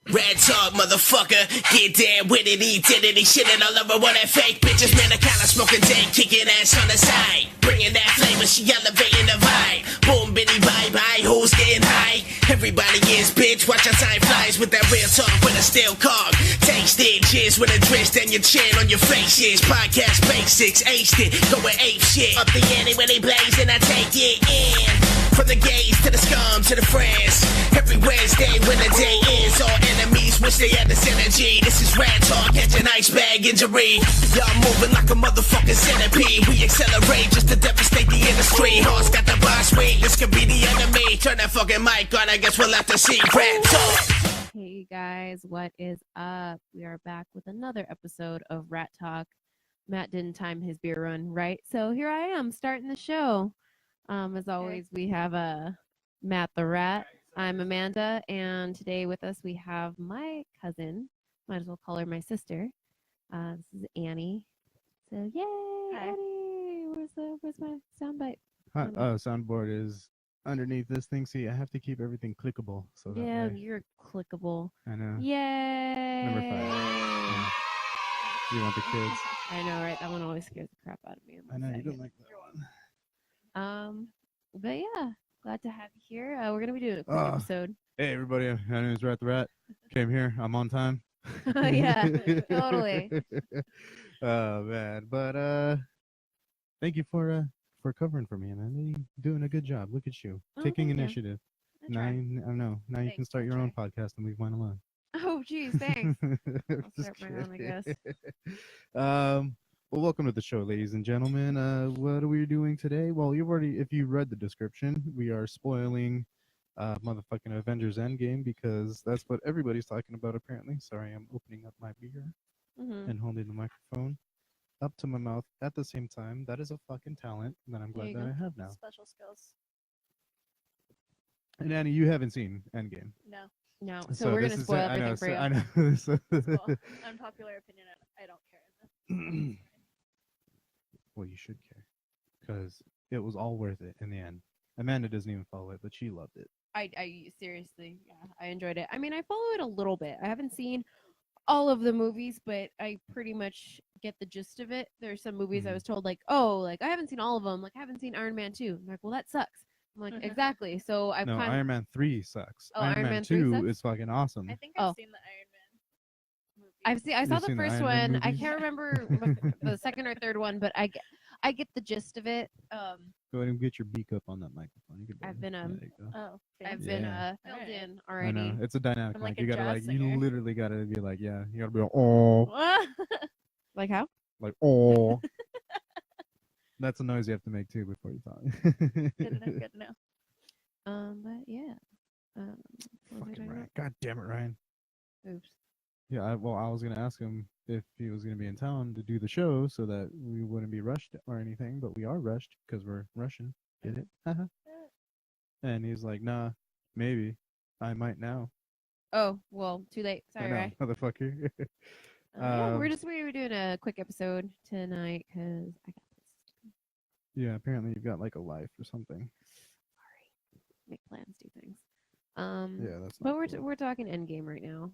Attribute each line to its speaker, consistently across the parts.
Speaker 1: Ratt Talk, motherfucker. Get down with it, identity, shitting all over all that fake bitches. Man, I kinda smoking dank, kicking ass on the side. Bringing that flavor, she elevating the vibe. Boom, bitty, bye bye, who's getting high? Everybody is bitch, watch our time flies with that real talk with a steel cog. Taste it, cheers with a twist and your chin on your faces. Podcast basics, aced it, going ape shit. Up the ante when they blaze and I take it in. From the gays to the scum to the friends. Every Wednesday when the day ends, all enemies wish they had the synergy. This is Ratt Talk, catch an ice bag injury. Y'all moving like a motherfucking centipede. We accelerate just to devastate the industry. Horse got the boss weight, this could be the enemy. Turn that fucking mic on, I guess we'll have to see Ratt Talk.
Speaker 2: Hey guys, what is up? We are back with another episode of Ratt Talk. Matt didn't time his beer run right, so here I am starting the show. As always, we have Matt the Rat. I'm Amanda, and today with us we have my cousin. Might as well call her my sister. This is Annie. So yay,
Speaker 3: Hi.
Speaker 2: Annie! Where's my soundbite?
Speaker 4: Oh, soundboard is underneath this thing. See, I have to keep everything clickable. So that
Speaker 2: Yeah,
Speaker 4: way.
Speaker 2: you're clickable.
Speaker 4: I know.
Speaker 2: Yay!
Speaker 4: Number 5. Yeah. You want the kids?
Speaker 2: I know, right? That one always scares the crap out of me.
Speaker 4: I know you don't like that one.
Speaker 2: But yeah, glad to have you here. We're gonna be doing a quick
Speaker 4: Oh.
Speaker 2: episode.
Speaker 4: Hey, everybody. My name is Ratt the Rat. Came here. I'm on time.
Speaker 2: Yeah, totally.
Speaker 4: Oh man, but thank you for covering for me, man. You're doing a good job. Look at you
Speaker 2: Oh,
Speaker 4: taking
Speaker 2: thank you.
Speaker 4: initiative.
Speaker 2: I tried.
Speaker 4: I know. Now you can
Speaker 3: Thanks,
Speaker 4: start
Speaker 3: I
Speaker 4: your own
Speaker 3: tried.
Speaker 4: podcast and leave mine alone.
Speaker 2: Oh, geez, thanks.
Speaker 4: Just
Speaker 2: start my own, I
Speaker 4: kidding.
Speaker 2: guess.
Speaker 4: Well, welcome to the show, ladies and gentlemen. What are we doing today? Well, if you read the description, we are spoiling motherfucking Avengers Endgame because that's what everybody's talking about apparently. Sorry, I'm opening up my beer
Speaker 2: Mm-hmm.
Speaker 4: and holding the microphone up to my mouth at the same time. That is a fucking talent that I'm
Speaker 2: There
Speaker 4: glad
Speaker 2: you
Speaker 4: that
Speaker 2: go.
Speaker 4: I have now.
Speaker 3: Special skills.
Speaker 4: And Annie, you haven't seen Endgame.
Speaker 3: No.
Speaker 2: No, so we're
Speaker 4: this
Speaker 2: gonna
Speaker 4: is
Speaker 2: spoil
Speaker 4: it.
Speaker 2: everything for you.
Speaker 4: I know. So-
Speaker 3: It's cool. Unpopular opinion. I don't care.
Speaker 4: Well, you should care because it was all worth it in the end. Amanda doesn't even follow it, but she loved it.
Speaker 2: I seriously, yeah, I enjoyed it. I mean, I follow it a little bit. I haven't seen all of the movies, but I pretty much get the gist of it. There's some movies I
Speaker 4: Mhm.
Speaker 2: was told like, oh, like I haven't seen all of them. Like I haven't seen Iron Man 2. I'm like, well, that sucks. I'm like, exactly. So I've
Speaker 4: No,
Speaker 2: kind
Speaker 4: Iron Man 3 sucks.
Speaker 2: Oh,
Speaker 4: Iron Man
Speaker 2: 3
Speaker 4: 2
Speaker 2: sucks?
Speaker 4: is fucking awesome.
Speaker 3: I think
Speaker 2: Oh.
Speaker 3: I've seen the Iron Man movie.
Speaker 2: I saw
Speaker 4: You've
Speaker 2: the
Speaker 4: seen the
Speaker 2: first
Speaker 4: Iron Man
Speaker 2: one. I
Speaker 4: movies?
Speaker 2: can't remember the second or third one, but I get the gist of it.
Speaker 4: Go ahead and get your beak up on that microphone. You can do
Speaker 2: I've
Speaker 4: it.
Speaker 2: been,
Speaker 4: There you go.
Speaker 3: Oh,
Speaker 2: I've
Speaker 3: fancy.
Speaker 2: been
Speaker 4: Yeah.
Speaker 2: filled
Speaker 3: Alright.
Speaker 2: in
Speaker 4: I
Speaker 2: already.
Speaker 4: know it's a dynamic
Speaker 3: I'm
Speaker 4: mic.
Speaker 3: like a
Speaker 4: You gotta
Speaker 3: jazz
Speaker 4: you
Speaker 3: singer.
Speaker 4: literally gotta be like, yeah, you gotta be like, oh,
Speaker 2: Like how?
Speaker 4: like oh. That's a noise you have to make too before you talk.
Speaker 3: Good to know. Good to know.
Speaker 2: But yeah. What was I
Speaker 4: Fucking
Speaker 2: talking
Speaker 4: Ryan.
Speaker 2: about?
Speaker 4: God damn it, Ryan.
Speaker 2: Oops.
Speaker 4: Yeah, I was gonna ask him if he was gonna be in town to do the show so that we wouldn't be rushed or anything, but we are rushed because we're Russian. Get it? Haha. And he's like, nah, maybe. I might now.
Speaker 2: Oh, well, too late.
Speaker 4: I
Speaker 2: Sorry,
Speaker 4: know,
Speaker 2: Ray.
Speaker 4: motherfucker.
Speaker 2: Yeah, we're
Speaker 4: Um,
Speaker 2: doing a quick episode tonight because I got this.
Speaker 4: Yeah, apparently you've got like a life or something.
Speaker 2: Sorry, make plans, do things.
Speaker 4: Yeah, that's.
Speaker 2: But
Speaker 4: not cool.
Speaker 2: we're talking Endgame right now.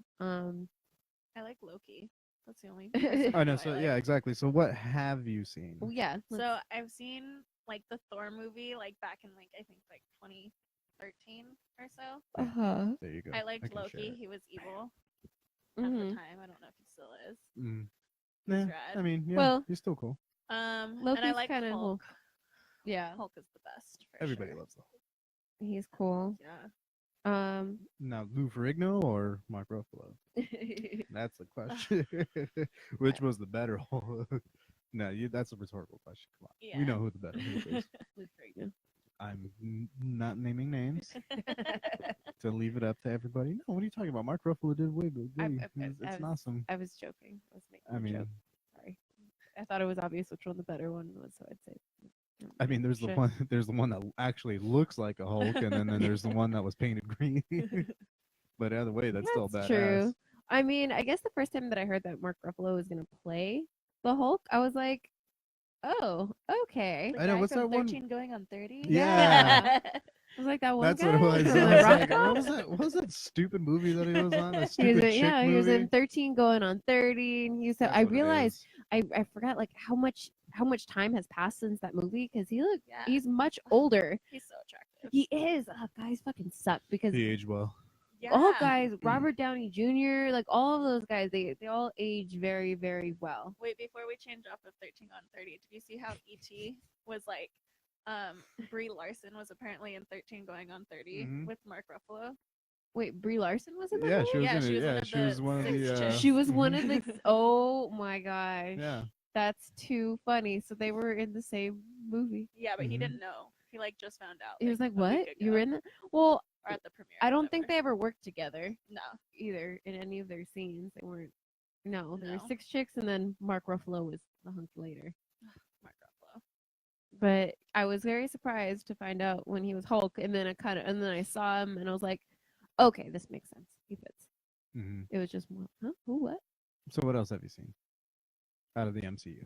Speaker 3: I like Loki. That's the only.
Speaker 4: I know.
Speaker 3: I
Speaker 4: So
Speaker 3: like.
Speaker 4: yeah, exactly. So what have you seen?
Speaker 2: Oh yeah.
Speaker 3: So I've seen like the Thor movie like back in like I think like 2013 or so.
Speaker 2: uh-huh.
Speaker 4: There you go.
Speaker 3: I liked
Speaker 4: can share
Speaker 3: Loki.
Speaker 4: it.
Speaker 3: He was evil at
Speaker 2: Mhm.
Speaker 3: the time. I don't know if he still is.
Speaker 4: Mm.
Speaker 3: He's
Speaker 4: Nah,
Speaker 3: rad.
Speaker 4: I mean, yeah,
Speaker 2: Well,
Speaker 4: he's still cool.
Speaker 3: And I
Speaker 2: Loki's
Speaker 3: like
Speaker 2: kinda
Speaker 3: Hulk.
Speaker 2: Yeah,
Speaker 3: Hulk is the best. For
Speaker 4: Everybody
Speaker 3: sure.
Speaker 4: loves the Hulk.
Speaker 2: he's cool.
Speaker 3: Yeah.
Speaker 4: Now, Lou Ferrigno or Mark Ruffalo? That's the question. Which was the better Hulk? No, that's a rhetorical question. Come on,
Speaker 3: Yeah.
Speaker 4: we know who the better Hulk is.
Speaker 2: Luke Ferrigno.
Speaker 4: I'm not naming names to leave it up to everybody. No, what are you talking about? Mark Ruffalo did way good. It's awesome.
Speaker 2: I was joking. I was making
Speaker 4: I
Speaker 2: a
Speaker 4: mean,
Speaker 2: joke. Sorry. I thought it was obvious which one the better one was, so I'd say.
Speaker 4: there's the
Speaker 2: Shit.
Speaker 4: one. There's the one that actually looks like a Hulk, and then there's the one that was painted green. But either way, that's still badass.
Speaker 2: true. I mean, I guess the first time that I heard that Mark Ruffalo was gonna play the Hulk, I was like, "Oh, okay."
Speaker 3: The
Speaker 4: I know,
Speaker 3: guy
Speaker 4: what's
Speaker 3: from
Speaker 4: that one-
Speaker 3: 13 going on 30?
Speaker 4: Yeah.
Speaker 2: I was like that one
Speaker 4: That's
Speaker 2: guy.
Speaker 4: what it was.
Speaker 2: from
Speaker 4: I
Speaker 2: the
Speaker 4: was
Speaker 2: Rock
Speaker 4: like,
Speaker 2: Band?
Speaker 4: what was that? What was that stupid movie that he was on? That
Speaker 2: He was
Speaker 4: stupid
Speaker 2: in,
Speaker 4: chick
Speaker 2: yeah, he was
Speaker 4: movie.
Speaker 2: in 13 going on 30, and he said,
Speaker 4: That's
Speaker 2: I
Speaker 4: what it
Speaker 2: realized
Speaker 4: is.
Speaker 2: I forgot like how much time has passed since that movie because
Speaker 3: Yeah.
Speaker 2: he's much older.
Speaker 3: He's so attractive.
Speaker 2: He is. Guys fucking suck because
Speaker 4: He aged well.
Speaker 3: yeah.
Speaker 2: all guys, Robert Downey Jr., like all of those guys, they all age very, very well.
Speaker 3: Wait, before we change off of 13 on 30, did you see how E.T. was like, Brie Larson was apparently in 13 going on 30
Speaker 4: Mhm.
Speaker 3: with Mark Ruffalo?
Speaker 2: Wait, Brie Larson was in that
Speaker 4: Yeah,
Speaker 2: movie?
Speaker 4: she was
Speaker 3: Yeah,
Speaker 4: in
Speaker 3: she
Speaker 4: it.
Speaker 3: was one
Speaker 4: Yeah,
Speaker 3: of
Speaker 4: she was
Speaker 3: the
Speaker 4: one of
Speaker 3: six
Speaker 4: the.
Speaker 3: chicks.
Speaker 2: She was one
Speaker 4: mhm.
Speaker 2: of the. Oh my gosh.
Speaker 4: Yeah.
Speaker 2: That's too funny. So they were in the same movie.
Speaker 3: Yeah, but he
Speaker 4: Mhm.
Speaker 3: didn't know. He like just found out.
Speaker 2: He was like,
Speaker 3: a week
Speaker 2: "What? You were
Speaker 3: ago,
Speaker 2: in that?" Well,
Speaker 3: or at the premiere.
Speaker 2: I
Speaker 3: or
Speaker 2: don't think
Speaker 3: whatever.
Speaker 2: they ever worked together
Speaker 3: No,
Speaker 2: either in any of their scenes. They weren't. No, there were
Speaker 3: No.
Speaker 2: 6 chicks, and then Mark Ruffalo was the hunk later.
Speaker 3: Mark Ruffalo.
Speaker 2: But I was very surprised to find out when he was Hulk, and then I saw him, and I was like, "Okay, this makes sense. He fits."
Speaker 4: hmm
Speaker 2: It was just more, huh? Who? What?
Speaker 4: So what else have you seen out of the MCU?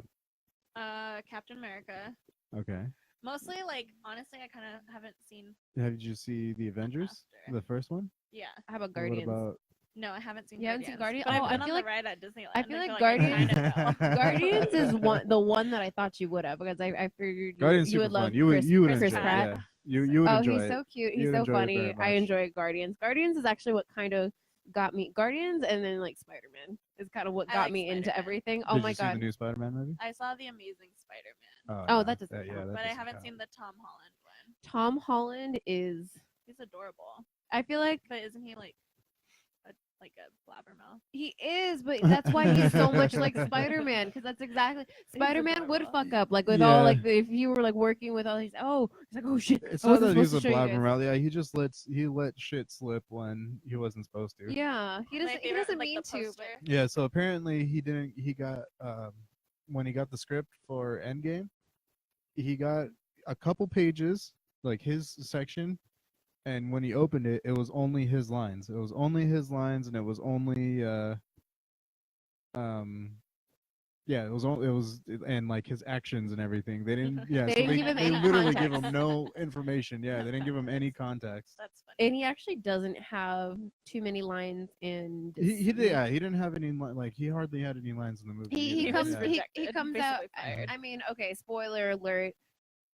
Speaker 3: Captain America.
Speaker 4: Okay.
Speaker 3: Mostly, like honestly, I kind of haven't seen.
Speaker 4: Did you see the Avengers,
Speaker 3: after.
Speaker 4: the first one?
Speaker 3: Yeah,
Speaker 2: How about
Speaker 4: What
Speaker 2: Guardians?
Speaker 4: about?
Speaker 3: no, I haven't seen.
Speaker 2: You haven't seen
Speaker 3: Guardians.
Speaker 2: Guardians?
Speaker 3: But
Speaker 2: Oh, I
Speaker 3: I've been
Speaker 2: feel
Speaker 3: on
Speaker 2: like-
Speaker 3: the ride at Disneyland.
Speaker 2: I feel like
Speaker 3: I
Speaker 2: Guardians-
Speaker 3: kinda know.
Speaker 2: Guardians is the one that I thought you would have because I figured
Speaker 4: Guardians
Speaker 2: you
Speaker 4: super
Speaker 2: would love
Speaker 4: fun. You would
Speaker 2: Chris
Speaker 4: enjoy
Speaker 2: Pratt.
Speaker 4: it. Yeah. You would
Speaker 2: Oh,
Speaker 4: enjoy
Speaker 2: he's
Speaker 4: it.
Speaker 2: so cute. He's
Speaker 4: You'd
Speaker 2: so
Speaker 4: enjoy it very
Speaker 2: funny. I
Speaker 4: much.
Speaker 2: enjoy Guardians. Guardians is actually what kind of got me. Guardians and then like Spider-Man is kind of what
Speaker 3: I
Speaker 2: got
Speaker 3: like
Speaker 2: me into
Speaker 3: Spider-Man.
Speaker 2: everything. Oh
Speaker 4: Did
Speaker 2: my
Speaker 4: you see
Speaker 2: god.
Speaker 4: the new Spider-Man movie?
Speaker 3: I saw the Amazing Spider-Man,
Speaker 2: Oh,
Speaker 4: yeah.
Speaker 2: that doesn't
Speaker 4: yeah,
Speaker 2: count.
Speaker 4: that
Speaker 3: but I
Speaker 4: doesn't
Speaker 3: haven't
Speaker 4: count.
Speaker 3: seen the Tom Holland one.
Speaker 2: Tom Holland is.
Speaker 3: He's adorable,
Speaker 2: I feel like
Speaker 3: but isn't he like a blabbermouth?
Speaker 2: he is, but that's why he's so much like Spider-Man because that's exactly Spider-Man would
Speaker 3: adorable.
Speaker 2: fuck up like with all
Speaker 4: Yeah.
Speaker 2: like if you were like working with all these. Oh, he's like, oh shit.
Speaker 4: It's
Speaker 2: I
Speaker 4: not
Speaker 2: wasn't
Speaker 4: that he's
Speaker 2: supposed
Speaker 4: a
Speaker 2: to show you guys.
Speaker 4: blabbermouth. Yeah, he let shit slip when he wasn't supposed to.
Speaker 2: Yeah, he
Speaker 3: My
Speaker 2: doesn't. He
Speaker 3: favorite,
Speaker 2: doesn't
Speaker 3: like,
Speaker 2: mean
Speaker 3: the
Speaker 2: to.
Speaker 3: poster.
Speaker 2: But
Speaker 4: Yeah, so apparently he didn't. He got when he got the script for Endgame, he got a couple pages, like his section, and when he opened it, it was only his lines. It was only his lines, and it was only yeah, it was and like his actions and everything. They didn't. Yeah,
Speaker 2: They
Speaker 4: so
Speaker 2: didn't give him
Speaker 4: they
Speaker 2: any
Speaker 4: literally give
Speaker 2: context.
Speaker 4: him no information. Yeah, they didn't give him any context.
Speaker 3: That's funny.
Speaker 2: and he actually doesn't have too many lines in.
Speaker 4: He did. Yeah, he didn't have any like he hardly had any lines in the movie.
Speaker 2: He
Speaker 3: He
Speaker 4: either.
Speaker 3: was
Speaker 2: comes
Speaker 4: Yeah.
Speaker 3: rejected,
Speaker 2: he comes out.
Speaker 3: basically fired.
Speaker 2: I mean, okay, spoiler alert.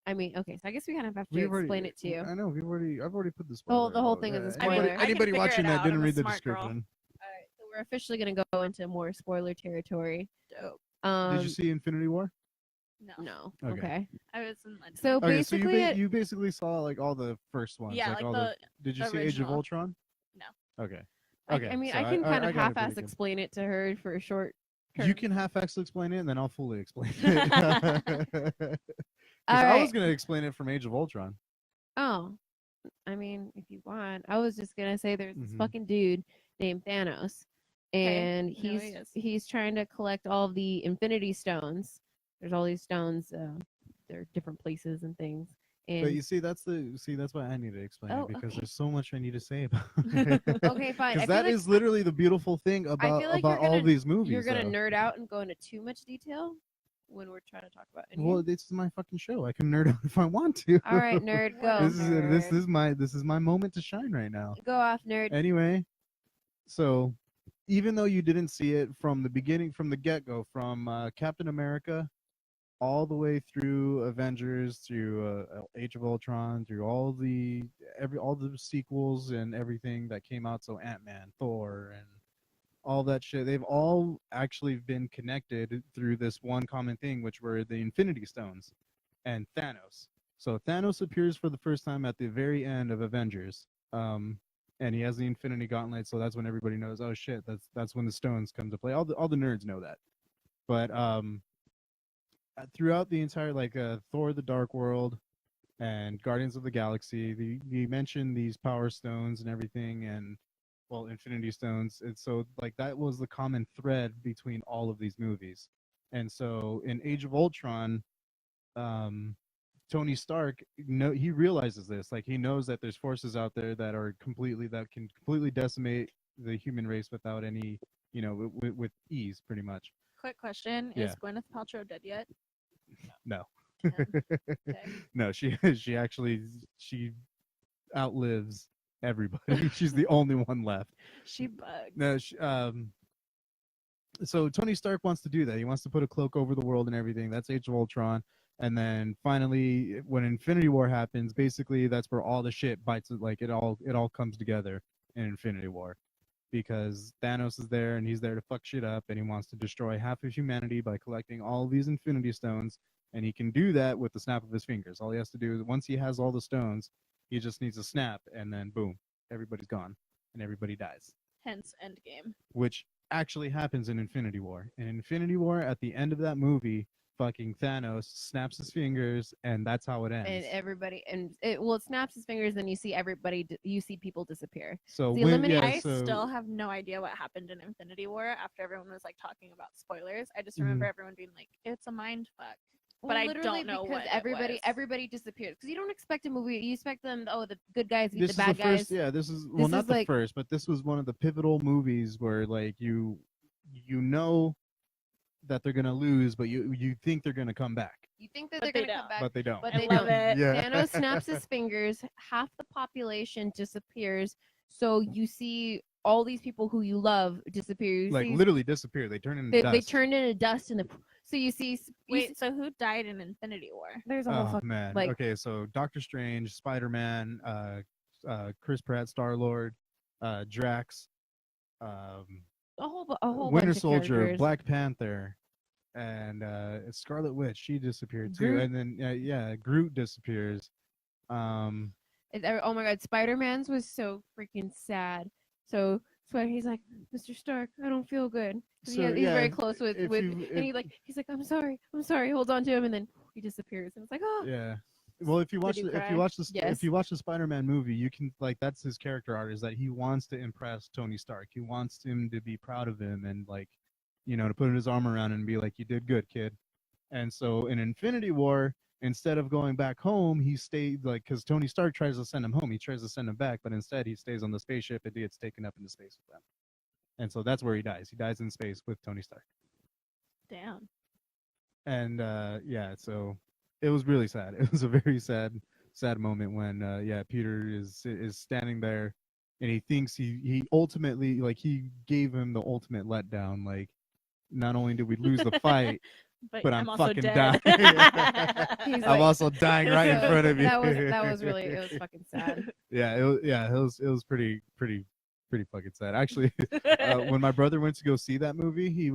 Speaker 2: I mean, okay, so I guess we kind of have to
Speaker 4: We've already-
Speaker 2: explain it to you.
Speaker 4: I know I've already put the
Speaker 2: whole-
Speaker 4: spoiler.
Speaker 2: the whole
Speaker 4: alert.
Speaker 2: thing is a
Speaker 4: Yeah,
Speaker 2: spoiler.
Speaker 3: I can
Speaker 4: Anybody
Speaker 3: figure
Speaker 4: watching
Speaker 3: it
Speaker 4: that
Speaker 3: out.
Speaker 4: didn't
Speaker 3: I'm a
Speaker 4: read the
Speaker 3: smart girl.
Speaker 4: description.
Speaker 2: All right, so we're officially gonna go into more spoiler territory.
Speaker 3: Dope.
Speaker 2: Um,
Speaker 4: Did you see Infinity War?
Speaker 3: No.
Speaker 2: No.
Speaker 4: Okay.
Speaker 2: Okay.
Speaker 3: I was in London.
Speaker 2: So
Speaker 4: Okay, so
Speaker 2: basically,
Speaker 4: you basically saw like all the first ones.
Speaker 3: yeah,
Speaker 4: like
Speaker 3: like
Speaker 4: all
Speaker 3: the
Speaker 4: Did you see Age of
Speaker 3: original.
Speaker 4: Ultron?
Speaker 3: No.
Speaker 4: Okay.
Speaker 2: I
Speaker 4: Okay.
Speaker 2: mean,
Speaker 4: so
Speaker 2: I can kind of
Speaker 4: got it pretty
Speaker 2: half-ass
Speaker 4: good.
Speaker 2: explain it to her for a short.
Speaker 4: You
Speaker 2: term.
Speaker 4: can half-ass explain it, and then I'll fully explain it. 'Cause
Speaker 2: All
Speaker 4: I was
Speaker 2: right.
Speaker 4: gonna explain it from Age of Ultron.
Speaker 2: Oh, I mean, if you want, I was just gonna say there's this
Speaker 4: Mhm.
Speaker 2: fucking dude named Thanos,
Speaker 3: Okay,
Speaker 2: and
Speaker 3: I know who he is.
Speaker 2: he's trying to collect all the Infinity Stones. There's all these stones. They're different places and things.
Speaker 4: But
Speaker 2: And
Speaker 4: you see, that's why I need to explain
Speaker 2: Oh,
Speaker 4: it because
Speaker 2: okay.
Speaker 4: there's so much I need to say about it.
Speaker 2: Okay, fine. I
Speaker 4: Because
Speaker 2: feel
Speaker 4: that
Speaker 2: like-
Speaker 4: is literally the beautiful thing about
Speaker 2: feel like
Speaker 4: about
Speaker 2: you're
Speaker 4: all
Speaker 2: gonna-
Speaker 4: these movies.
Speaker 2: you're gonna
Speaker 4: though.
Speaker 2: nerd out and go into too much detail when we're trying to talk about Endgame.
Speaker 4: Well, this is my fucking show. I can nerd out if I want to.
Speaker 2: All right, nerd, go.
Speaker 4: This
Speaker 2: nerd.
Speaker 4: is my moment to shine right now.
Speaker 2: Go off, nerd.
Speaker 4: Anyway, so even though you didn't see it from the beginning, from the get-go, from Captain America all the way through Avengers, through Age of Ultron, through all the sequels and everything that came out, so Ant-Man, Thor, and all that shit, they've all actually been connected through this one common thing, which were the Infinity Stones and Thanos. So Thanos appears for the first time at the very end of Avengers, and he has the Infinity Gauntlet. So that's when everybody knows, oh shit, that's when the stones come to play. All the nerds know that. But throughout the entire Thor: The Dark World and Guardians of the Galaxy, you mentioned these Power Stones and everything, and well, Infinity Stones. And so that was the common thread between all of these movies. And so in Age of Ultron, Tony Stark, he realizes this. Like, he knows that there's forces out there that can completely decimate the human race without any, with ease, pretty much.
Speaker 3: Quick question:
Speaker 4: Yeah.
Speaker 3: Is Gwyneth Paltrow dead yet?
Speaker 4: No.
Speaker 3: Damn. Okay.
Speaker 4: No, she actually outlives everybody. She's the only one left.
Speaker 3: She bugs.
Speaker 4: No, so Tony Stark wants to do that. He wants to put a cloak over the world and everything. That's Age of Ultron. And then finally, when Infinity War happens, basically that's where all the shit bites. Like it all comes together in Infinity War, because Thanos is there and he's there to fuck shit up, and he wants to destroy half of humanity by collecting all these Infinity Stones. And he can do that with the snap of his fingers. All he has to do is, once he has all the stones, he just needs a snap, and then boom, everybody's gone and everybody dies.
Speaker 3: Hence Endgame.
Speaker 4: Which actually happens in Infinity War. In Infinity War, at the end of that movie, fucking Thanos snaps his fingers, and that's how it ends.
Speaker 2: And everybody, and it snaps his fingers, and you see everybody, you see people disappear.
Speaker 4: So
Speaker 2: the
Speaker 3: I still have no idea what happened in Infinity War after everyone was like talking about spoilers. I just remember everyone being like, "It's a mind fuck." But I don't know what
Speaker 2: everybody disappears, because you don't expect a movie. You expect them, the good guys beat
Speaker 4: this
Speaker 2: the bad guys.
Speaker 4: This is not the first, but this was one of the pivotal movies where like you know that they're gonna lose, but you think they're gonna come back.
Speaker 2: You think that they're gonna come back,
Speaker 4: but they don't.
Speaker 2: But
Speaker 3: I love it.
Speaker 4: Yeah.
Speaker 2: Thanos snaps his fingers, half the population disappears. So you see all these people who you love disappear.
Speaker 4: Literally disappear. They turn into dust.
Speaker 2: They turned into dust in the. So you see.
Speaker 3: So who died in Infinity War?
Speaker 2: There's a whole fucking
Speaker 4: man.
Speaker 2: like.
Speaker 4: Okay, so Doctor Strange, Spider-Man, Chris Pratt, Star-Lord, Drax,
Speaker 2: a whole
Speaker 4: Winter
Speaker 2: bunch of
Speaker 4: Soldier,
Speaker 2: characters.
Speaker 4: Black Panther, and Scarlet Witch. She disappeared too.
Speaker 2: Groot.
Speaker 4: And then Groot disappears.
Speaker 2: Oh my God, Spider-Man's was so freaking sad. So he's like, Mr. Stark, I don't feel good. He's very close with he's like, I'm sorry, hold on to him, and then he disappears, and it's like, oh.
Speaker 4: Yeah. Well, if you watch the Spider-Man movie, you can that's his character art, is that he wants to impress Tony Stark. He wants him to be proud of him, and to put his arm around him and be like, you did good, kid. And so in Infinity War, instead of going back home, he stayed, because Tony Stark tries to send him home. He tries to send him back, but instead he stays on the spaceship and gets taken up into space with them. And so that's where he dies. He dies in space with Tony Stark.
Speaker 3: Damn.
Speaker 4: And so it was really sad. It was a very sad moment when Peter is standing there, and he thinks he ultimately, he gave him the ultimate letdown. Like, not only did we lose the fight, but I'm fucking dying. I'm also dying right in front of you.
Speaker 2: That was really, it was fucking sad.
Speaker 4: It was pretty fucking sad. Actually, when my brother went to go see that movie, he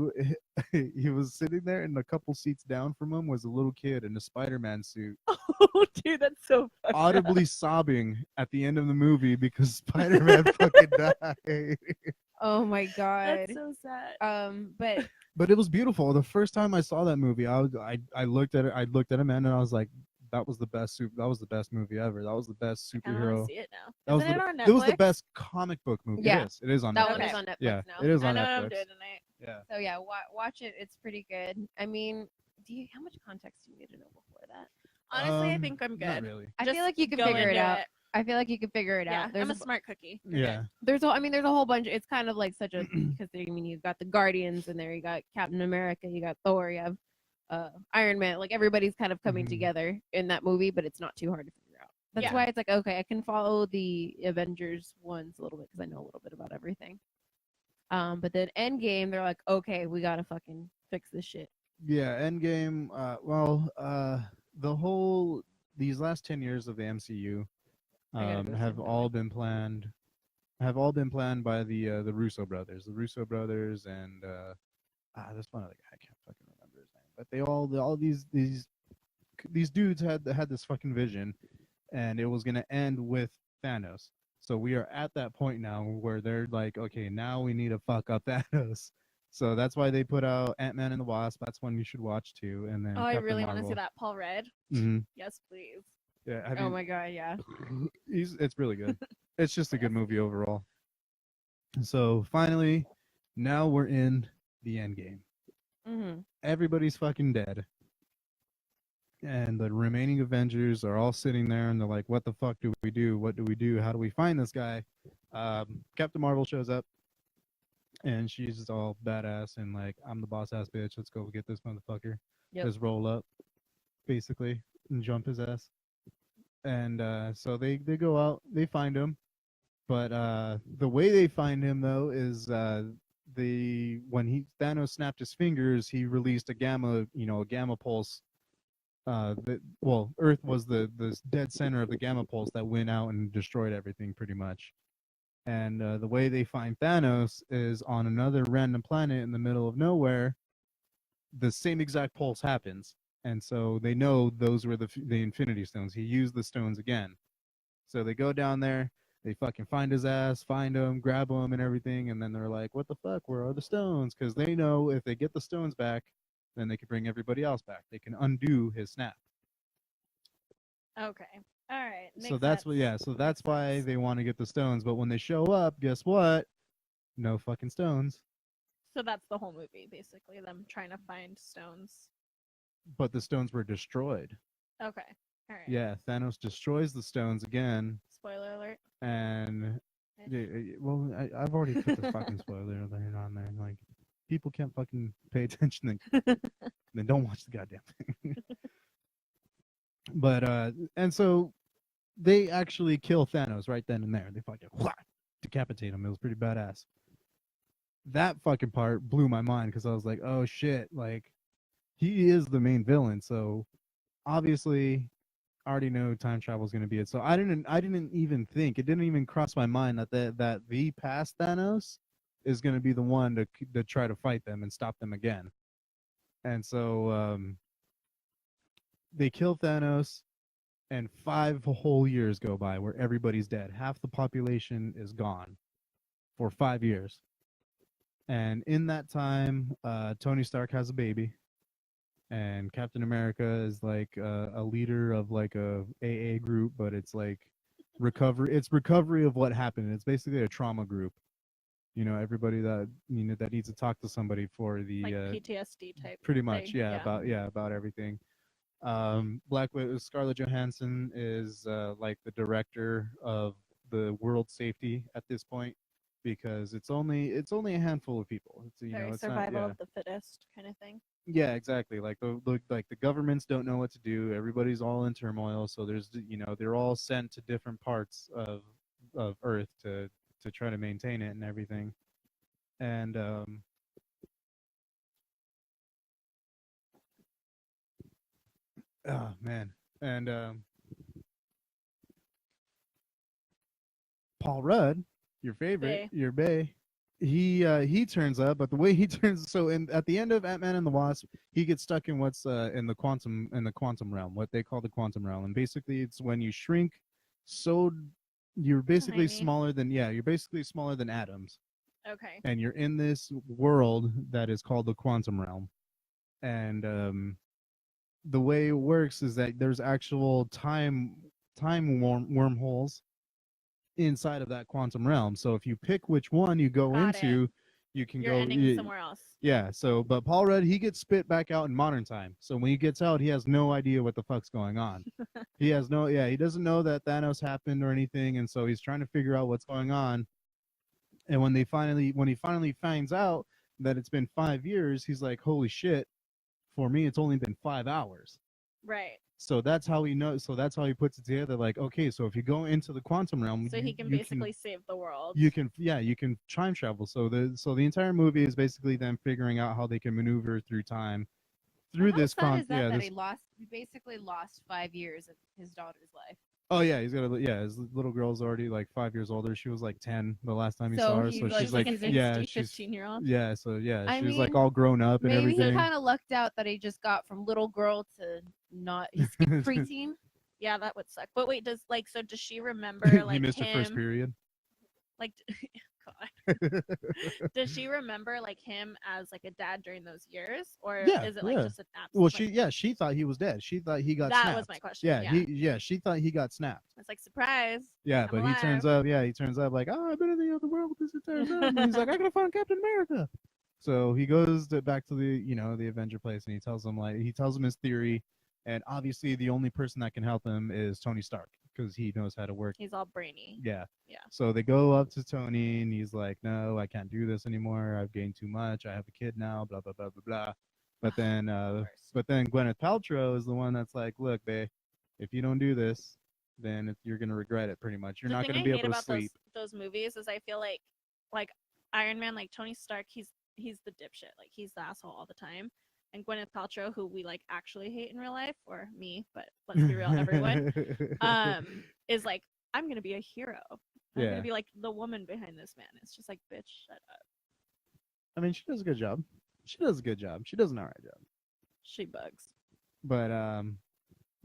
Speaker 4: was sitting there, and a couple seats down from him was a little kid in a Spider-Man suit.
Speaker 3: Oh, dude, that's so fucked
Speaker 4: audibly
Speaker 3: up.
Speaker 4: sobbing at the end of the movie because Spider-Man fucking died.
Speaker 2: Oh my God.
Speaker 3: That's so sad.
Speaker 4: But it was beautiful. The first time I saw that movie, I looked at it. I looked at him, and I was like, "That was the best movie ever. That was the best superhero."
Speaker 3: I want to see it now. Isn't it on Netflix?
Speaker 4: It was the best comic book movie.
Speaker 2: Yeah.
Speaker 4: It is on
Speaker 2: that
Speaker 4: Netflix.
Speaker 2: one is on Netflix
Speaker 4: Yeah,
Speaker 2: now.
Speaker 4: it is on
Speaker 3: I know
Speaker 4: Netflix.
Speaker 3: what I'm doing tonight.
Speaker 4: Yeah.
Speaker 2: So yeah, watch it. It's pretty good. I mean, how much context do you need to know before that?
Speaker 3: Honestly, I think I'm good.
Speaker 4: Not really.
Speaker 2: I feel like you can
Speaker 3: go
Speaker 2: figure it
Speaker 3: into
Speaker 2: out. I feel like you can figure it
Speaker 3: Yeah,
Speaker 2: out.
Speaker 3: I'm a smart cookie.
Speaker 4: Yeah.
Speaker 2: There's a whole bunch. It's kind of like such a because you've got the Guardians in there, you got Captain America, you got Thor, you have Iron Man. Like everybody's kind of coming together in that movie, but it's not too hard to figure out. That's why it's like, okay, I can follow the Avengers ones a little bit because I know a little bit about everything. But then Endgame, they're like, okay, we gotta fucking fix this shit.
Speaker 4: Yeah, Endgame. These last 10 years of the MCU have all been planned by the Russo brothers. The Russo brothers and there's one other guy, I can't fucking remember his name. But they all these dudes had this fucking vision, and it was gonna end with Thanos. So we are at that point now where they're like, okay, now we need to fuck up Thanos. So that's why they put out Ant-Man and the Wasp. That's one you should watch too. And then
Speaker 3: I
Speaker 4: Captain
Speaker 3: really want to
Speaker 4: Marvel.
Speaker 3: see that. Paul Rudd.
Speaker 4: Mm-hmm.
Speaker 3: Yes, please.
Speaker 4: Yeah.
Speaker 2: Oh my God, yeah.
Speaker 4: It's really good. It's just a good movie overall. So finally, now we're in the end game.
Speaker 2: Mm-hmm.
Speaker 4: Everybody's fucking dead. And the remaining Avengers are all sitting there, and they're like, what the fuck do we do? What do we do? How do we find this guy? Captain Marvel shows up, and she's just all badass and like, I'm the boss ass bitch. Let's go get this motherfucker.
Speaker 2: Yep.
Speaker 4: Just roll up, basically, and jump his ass. And so they go out, they find him, but the way they find him though is the when he Thanos snapped his fingers, he released a gamma, a gamma pulse. Earth was the dead center of the gamma pulse that went out and destroyed everything pretty much. And the way they find Thanos is on another random planet in the middle of nowhere. The same exact pulse happens, and so they know those were the Infinity Stones. He used the stones again. So they go down there, they fucking find his ass, find him, grab him, and everything, and then they're like, "What the fuck? Where are the stones?" Because they know if they get the stones back, then they can bring everybody else back. They can undo his snap.
Speaker 3: Okay. All right.
Speaker 4: So that's what, yeah. So that's why they want to get the stones. But when they show up, guess what? No fucking stones.
Speaker 3: So that's the whole movie, basically, them trying to find stones.
Speaker 4: But the stones were destroyed.
Speaker 3: Okay. All right.
Speaker 4: Yeah, Thanos destroys the stones again.
Speaker 3: Spoiler alert.
Speaker 4: And well, I've already put the fucking spoiler alert on there. Like, people can't fucking pay attention, then don't watch the goddamn thing. But and so they actually kill Thanos right then and there. They fucking decapitate him. It was pretty badass. That fucking part blew my mind because I was like, oh shit, like he is the main villain, so obviously I already know time travel is going to be it. So I didn't even think, it didn't even cross my mind that the past Thanos is going to be the one to try to fight them and stop them again. And so they kill Thanos, and 5 whole years go by where everybody's dead. Half the population is gone for 5 years. And in that time, Tony Stark has a baby, and Captain America is like a leader of like a AA group, but it's like recovery. It's recovery of what happened. It's basically a trauma group. Everybody that that needs to talk to somebody for the
Speaker 3: like PTSD type.
Speaker 4: Pretty much,
Speaker 3: thing.
Speaker 4: about everything. Black Widow, Scarlett Johansson is like the director of the world safety at this point, because it's only a handful of people. It's
Speaker 3: Very
Speaker 4: it's
Speaker 3: survival
Speaker 4: not,
Speaker 3: of the fittest kind of thing.
Speaker 4: yeah, exactly. Like the governments don't know what to do. Everybody's all in turmoil. So there's they're all sent to different parts of Earth to try to maintain it and everything. And oh man, and Paul Rudd, your favorite, your bae, he turns up, but the way he turns, so at the end of Ant-Man and the Wasp, he gets stuck in what's in the quantum realm, what they call the quantum realm, and basically it's when you shrink, so you're basically you're basically smaller than atoms.
Speaker 3: Okay.
Speaker 4: And you're in this world that is called the quantum realm, and the way it works is that there's actual wormholes inside of that quantum realm. So if you pick which one you go into, you can
Speaker 3: You're
Speaker 4: go
Speaker 3: ending somewhere else.
Speaker 4: Yeah. So, but Paul Rudd, he gets spit back out in modern time. So when he gets out, he has no idea what the fuck's going on. He doesn't know that Thanos happened or anything, and so he's trying to figure out what's going on. And when he finally finds out that it's been 5 years, he's like, "Holy shit! For me, it's only been 5 hours."
Speaker 3: Right.
Speaker 4: So that's how he knows. So that's how he puts it together. Like, okay, so if you go into the quantum realm,
Speaker 3: so he can basically save the world.
Speaker 4: You can time travel. So the entire movie is basically them figuring out how they can maneuver through time through this
Speaker 2: he basically lost 5 years of his daughter's life.
Speaker 4: Oh yeah, his little girl's already like 5 years older. She was like 10 the last time he saw her. So she's like,
Speaker 3: an 15-year-old.
Speaker 4: Yeah, so yeah, she's like all grown up and everything.
Speaker 2: Maybe he kind of lucked out that he just got from little girl to not preteen.
Speaker 3: Yeah, that would suck. But wait, does she remember like
Speaker 4: he missed
Speaker 3: him?
Speaker 4: her first period.
Speaker 3: Like, God. Does she remember like him as like a dad during those years, or is it like just an absence?
Speaker 4: Well, she thought he was dead. She thought he got snapped.
Speaker 3: That was my question.
Speaker 4: Yeah, she thought he got snapped.
Speaker 3: It's like, surprise.
Speaker 4: Yeah, but he turns up. Yeah, he turns up like, oh, I've been in the other world this entire time. And he's like, I gotta find Captain America. So he goes back to the Avenger place, and he tells him his theory, and obviously the only person that can help him is Tony Stark, because he knows how to work.
Speaker 3: He's all brainy.
Speaker 4: Yeah.
Speaker 3: Yeah.
Speaker 4: So they go up to Tony, and he's like, no, I can't do this anymore. I've gained too much. I have a kid now, blah, blah, blah, blah, blah. But then Gwyneth Paltrow is the one that's like, look, babe, if you don't do this, then you're gonna regret it pretty much. You're
Speaker 3: The
Speaker 4: not
Speaker 3: thing
Speaker 4: gonna
Speaker 3: I
Speaker 4: be
Speaker 3: hate
Speaker 4: able to
Speaker 3: about
Speaker 4: sleep.
Speaker 3: those movies is I feel like Iron Man, like Tony Stark, he's the dipshit. Like he's the asshole all the time. And Gwyneth Paltrow, who we like actually hate in real life, or me, but let's be real, everyone, is like, I'm gonna be a hero. I'm
Speaker 4: Yeah.
Speaker 3: gonna be like the woman behind this man. It's just like, bitch, shut up.
Speaker 4: I mean, she does a good job. She does a good job. She does an alright job.
Speaker 3: She bugs.
Speaker 4: But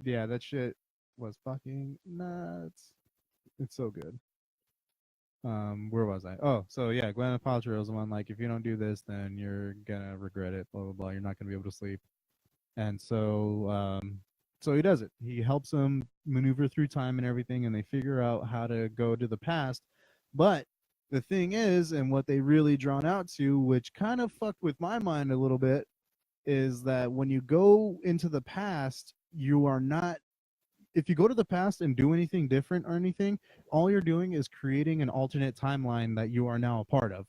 Speaker 4: yeah, that shit was fucking nuts. It's so good. Where was I? Oh, so yeah, Gwyneth Paltrow is the one. Like, if you don't do this, then you're gonna regret it. Blah blah blah. You're not gonna be able to sleep. And so he does it. He helps them maneuver through time and everything, and they figure out how to go to the past. But the thing is, and what they really drawn out to, which kind of fucked with my mind a little bit, is that when you go into the past, you are not. If you go to the past and do anything different or anything, all you're doing is creating an alternate timeline that you are now a part of.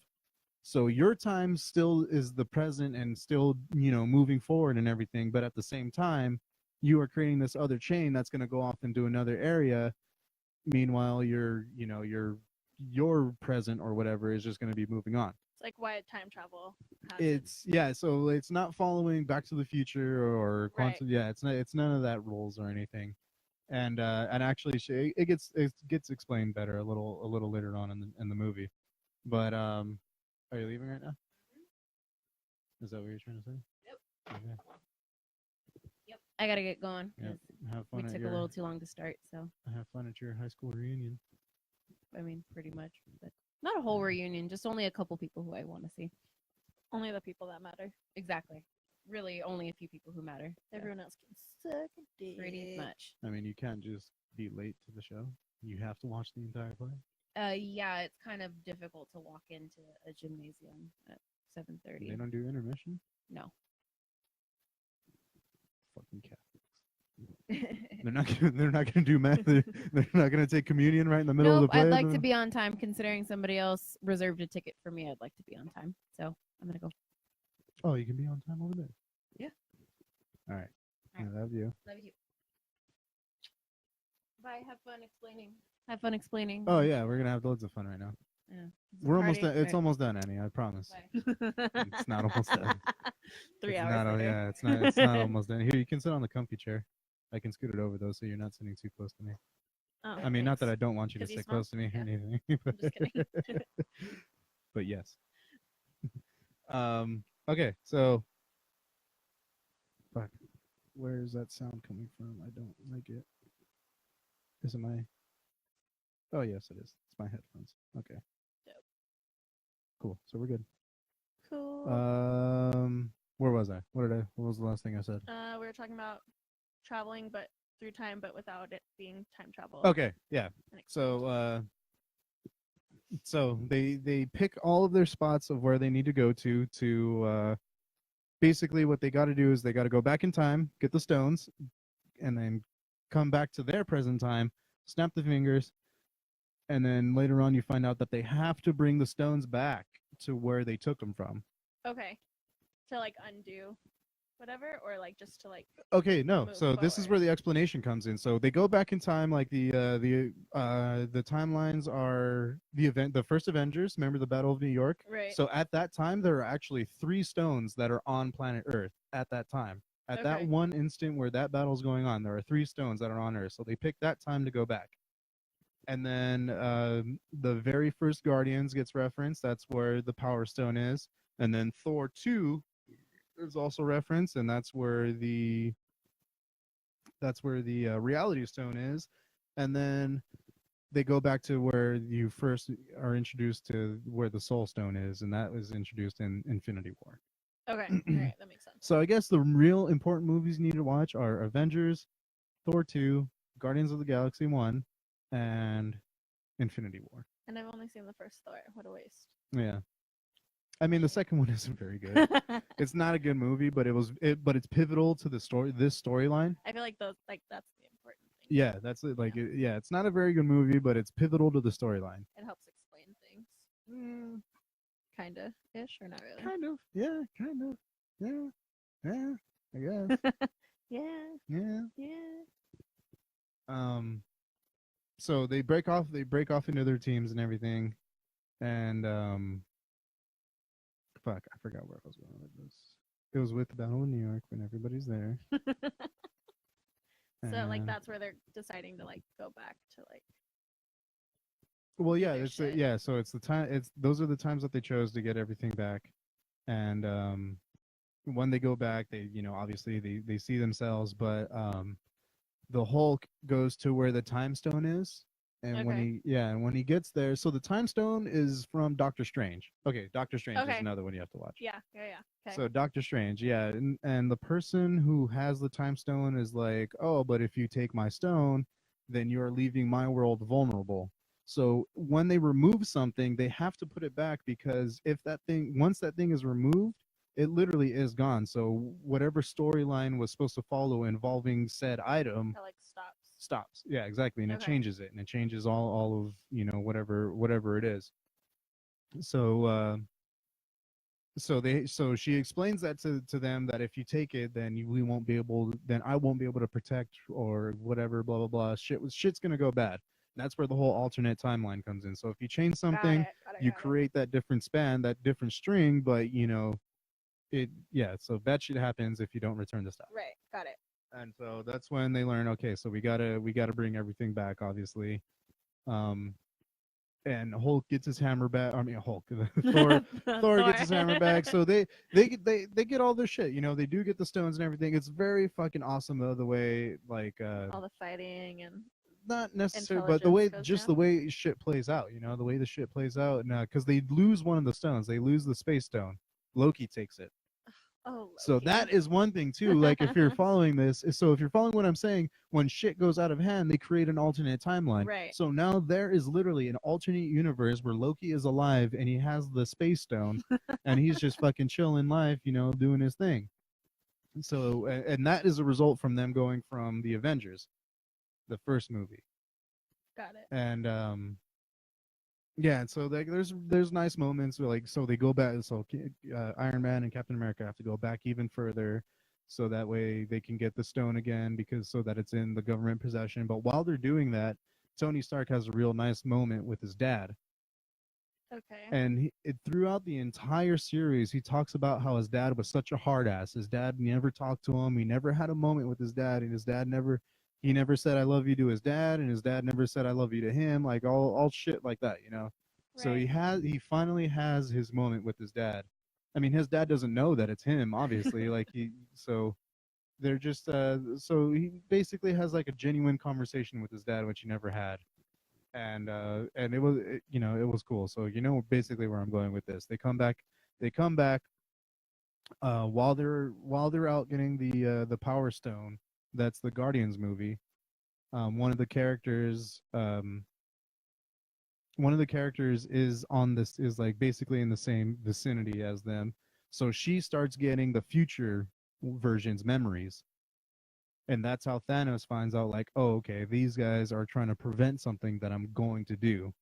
Speaker 4: So your time still is the present and still, moving forward and everything, but at the same time, you are creating this other chain that's going to go off into another area. Meanwhile, your present or whatever is just going to be moving on.
Speaker 3: It's like why time travel happens.
Speaker 4: It's so it's not following Back to the Future or quantum.
Speaker 3: Right.
Speaker 4: Yeah, it's none of that rules or anything. And actually, it gets explained better a little later on in the movie. But are you leaving right now? Is that what you're trying to say?
Speaker 2: Yep.
Speaker 4: Okay.
Speaker 2: Yep. I gotta get going.
Speaker 4: Yep.
Speaker 2: 'Cause
Speaker 4: Have
Speaker 2: we
Speaker 4: fun at
Speaker 2: took
Speaker 4: your
Speaker 2: a little too long to start, so
Speaker 4: have fun at your high school reunion.
Speaker 2: I mean, pretty much. But not a whole reunion, just only a couple people who I want to see.
Speaker 3: Only the people that matter.
Speaker 2: Exactly. Really, only a few people who matter. So,
Speaker 3: Everyone else can suck a dick.
Speaker 2: pretty much.
Speaker 4: I mean, you can't just be late to the show. You have to watch the entire play.
Speaker 2: Yeah, it's kind of difficult to walk into a gymnasium at 7:30.
Speaker 4: They don't do intermission.
Speaker 2: No.
Speaker 4: Fucking Catholics. They're not gonna do math. They're not gonna take communion right in the middle of the
Speaker 2: Nope,
Speaker 4: play.
Speaker 2: I'd like to be on time. Considering somebody else reserved a ticket for me, I'd like to be on time. So I'm gonna go.
Speaker 4: Oh, you can be on time over there.
Speaker 2: Yeah.
Speaker 4: All right.
Speaker 2: All right.
Speaker 4: I love you.
Speaker 2: Love you. Bye. Have fun explaining. Have fun explaining.
Speaker 4: Oh yeah, we're gonna have loads of fun right now.
Speaker 2: Yeah.
Speaker 4: We're almost done.
Speaker 2: Party?
Speaker 4: It's almost done, Annie. I promise.
Speaker 2: Bye.
Speaker 4: It's not almost done.
Speaker 3: 3
Speaker 4: It's
Speaker 3: hours
Speaker 4: not,
Speaker 3: later.
Speaker 4: yeah, it's not. It's not almost done. Here, you can sit on the comfy chair. I can scoot it over though, so you're not sitting too close to me.
Speaker 3: Oh,
Speaker 4: I mean, not that I
Speaker 3: thanks.
Speaker 4: don't want you to
Speaker 3: 'Cause you
Speaker 4: sit close to me or
Speaker 3: smell? Yeah.
Speaker 4: anything.
Speaker 3: I'm just kidding.
Speaker 4: But yes. Okay, so fuck. Where is that sound coming from? I don't like it. Is it my Oh yes it is. It's my headphones. Okay.
Speaker 3: Dope.
Speaker 4: Cool. So we're good.
Speaker 3: Cool.
Speaker 4: Where was I? What was the last thing I said?
Speaker 3: We were talking about traveling, but through time, but without it being time travel.
Speaker 4: Okay, yeah.
Speaker 3: And
Speaker 4: So they pick all of their spots of where they need to go to basically what they got to do is they got to go back in time, get the stones, and then come back to their present time, snap the fingers, and then later on you find out that they have to bring the stones back to where they took them from.
Speaker 3: Okay. To like undo whatever, or like just to like.
Speaker 4: Okay, no.
Speaker 3: Move
Speaker 4: So this is where
Speaker 3: forward.
Speaker 4: the explanation comes in. So they go back in time, like the timelines are the first Avengers. Remember the Battle of New York?
Speaker 3: Right.
Speaker 4: So at that time, there are actually 3 stones that are on planet Earth at that time. At that
Speaker 3: Okay.
Speaker 4: one instant where that battle's going on, there are 3 stones that are on Earth. So they pick that time to go back. And then the very first Guardians gets referenced. That's where the Power Stone is. And then Thor 2 is also referenced, and that's where the Reality Stone is. And then they go back to where you first are introduced to where the Soul Stone is, and that was introduced in Infinity War.
Speaker 3: Okay. All right. That makes sense.
Speaker 4: So I guess the real important movies you need to watch are Avengers, Thor 2, Guardians of the Galaxy 1, and Infinity War.
Speaker 3: And I've only seen the first Thor. What a waste.
Speaker 4: Yeah. I mean, the second one isn't very good. It's not a good movie, but it's pivotal to the story. This storyline.
Speaker 3: I feel like that's the important thing.
Speaker 4: Yeah, that's it. Like, it's not a very good movie, but it's pivotal to the storyline.
Speaker 3: It helps explain things. Kinda ish, or not really.
Speaker 4: Kind of. Yeah. Kind of. Yeah. Yeah. I guess.
Speaker 3: Yeah.
Speaker 4: Yeah.
Speaker 3: Yeah.
Speaker 4: so they break off into their teams and everything, and fuck, I forgot where I was going with this. It was with the Battle of New York when everybody's there.
Speaker 3: So like
Speaker 4: And-
Speaker 3: that's where they're deciding to like go back to like
Speaker 4: well, yeah,
Speaker 3: their
Speaker 4: it's
Speaker 3: shit.
Speaker 4: yeah. So it's the time. It's those are the times that they chose to get everything back, and when they go back, they obviously they see themselves, but the Hulk goes to where the time stone is, and
Speaker 3: Okay.
Speaker 4: when he gets there, so the time stone is from Doctor Strange. Okay, Doctor Strange is
Speaker 3: Okay.
Speaker 4: another one you have to watch.
Speaker 3: Yeah. Okay.
Speaker 4: So Doctor Strange, yeah, and the person who has the time stone is like, oh, but if you take my stone, then you are leaving my world vulnerable. So when they remove something, they have to put it back, because if that thing once that thing is removed, it literally is gone. So whatever storyline was supposed to follow involving said item
Speaker 3: That like stops.
Speaker 4: stops. Yeah, exactly, and it
Speaker 3: Okay.
Speaker 4: changes it, and it changes all of whatever it is. So so she explains that to them, that if you take it, then we won't be able, then I won't be able to protect or whatever, blah blah blah. Shit's gonna go bad. And that's where the whole alternate timeline comes in. So if you change something, you create that different span, that different string, but so bad shit happens if you don't return the stuff.
Speaker 3: Right. Got it.
Speaker 4: And so that's when they learn, okay, so we gotta bring everything back, obviously. um and Hulk gets his hammer back. I mean, Hulk, Thor gets his hammer back. So they get all their shit. They do get the stones and everything. It's very fucking awesome, though, the way, like,
Speaker 3: all the fighting and
Speaker 4: not necessarily, but the way,
Speaker 3: intelligence goes
Speaker 4: just the way shit plays out. The way the shit plays out, and because they lose one of the stones, they lose the space stone. Loki takes it.
Speaker 3: oh.
Speaker 4: So
Speaker 3: Loki.
Speaker 4: that is one thing too. Like, if you're following this, so if you're following what I'm saying, when shit goes out of hand, they create an alternate timeline.
Speaker 3: Right.
Speaker 4: So now there is literally an alternate universe where Loki is alive and he has the space stone, and he's just fucking chilling life, doing his thing. So and that is a result from them going from the Avengers, the first movie.
Speaker 3: Got it.
Speaker 4: And yeah, and so there's nice moments where, like, so they go back. So Iron Man and Captain America have to go back even further, so that way they can get the stone again, because so that it's in the government possession. But while they're doing that, Tony Stark has a real nice moment with his dad.
Speaker 3: Okay.
Speaker 4: And throughout the entire series, he talks about how his dad was such a hard ass. His dad never talked to him. He never had a moment with his dad, and his dad he never said I love you to his dad, and his dad never said I love you to him, like all shit like that. So
Speaker 3: Right.
Speaker 4: he finally has his moment with his dad. I mean, his dad doesn't know that it's him, obviously. So they're just so he basically has like a genuine conversation with his dad, which he never had. And it was cool. So basically where I'm going with this. They come back while they're out getting the Power Stone. That's the Guardians movie. One of the characters is like basically in the same vicinity as them. So she starts getting the future version's memories. And that's how Thanos finds out, like, oh, okay, these guys are trying to prevent something that I'm going to do.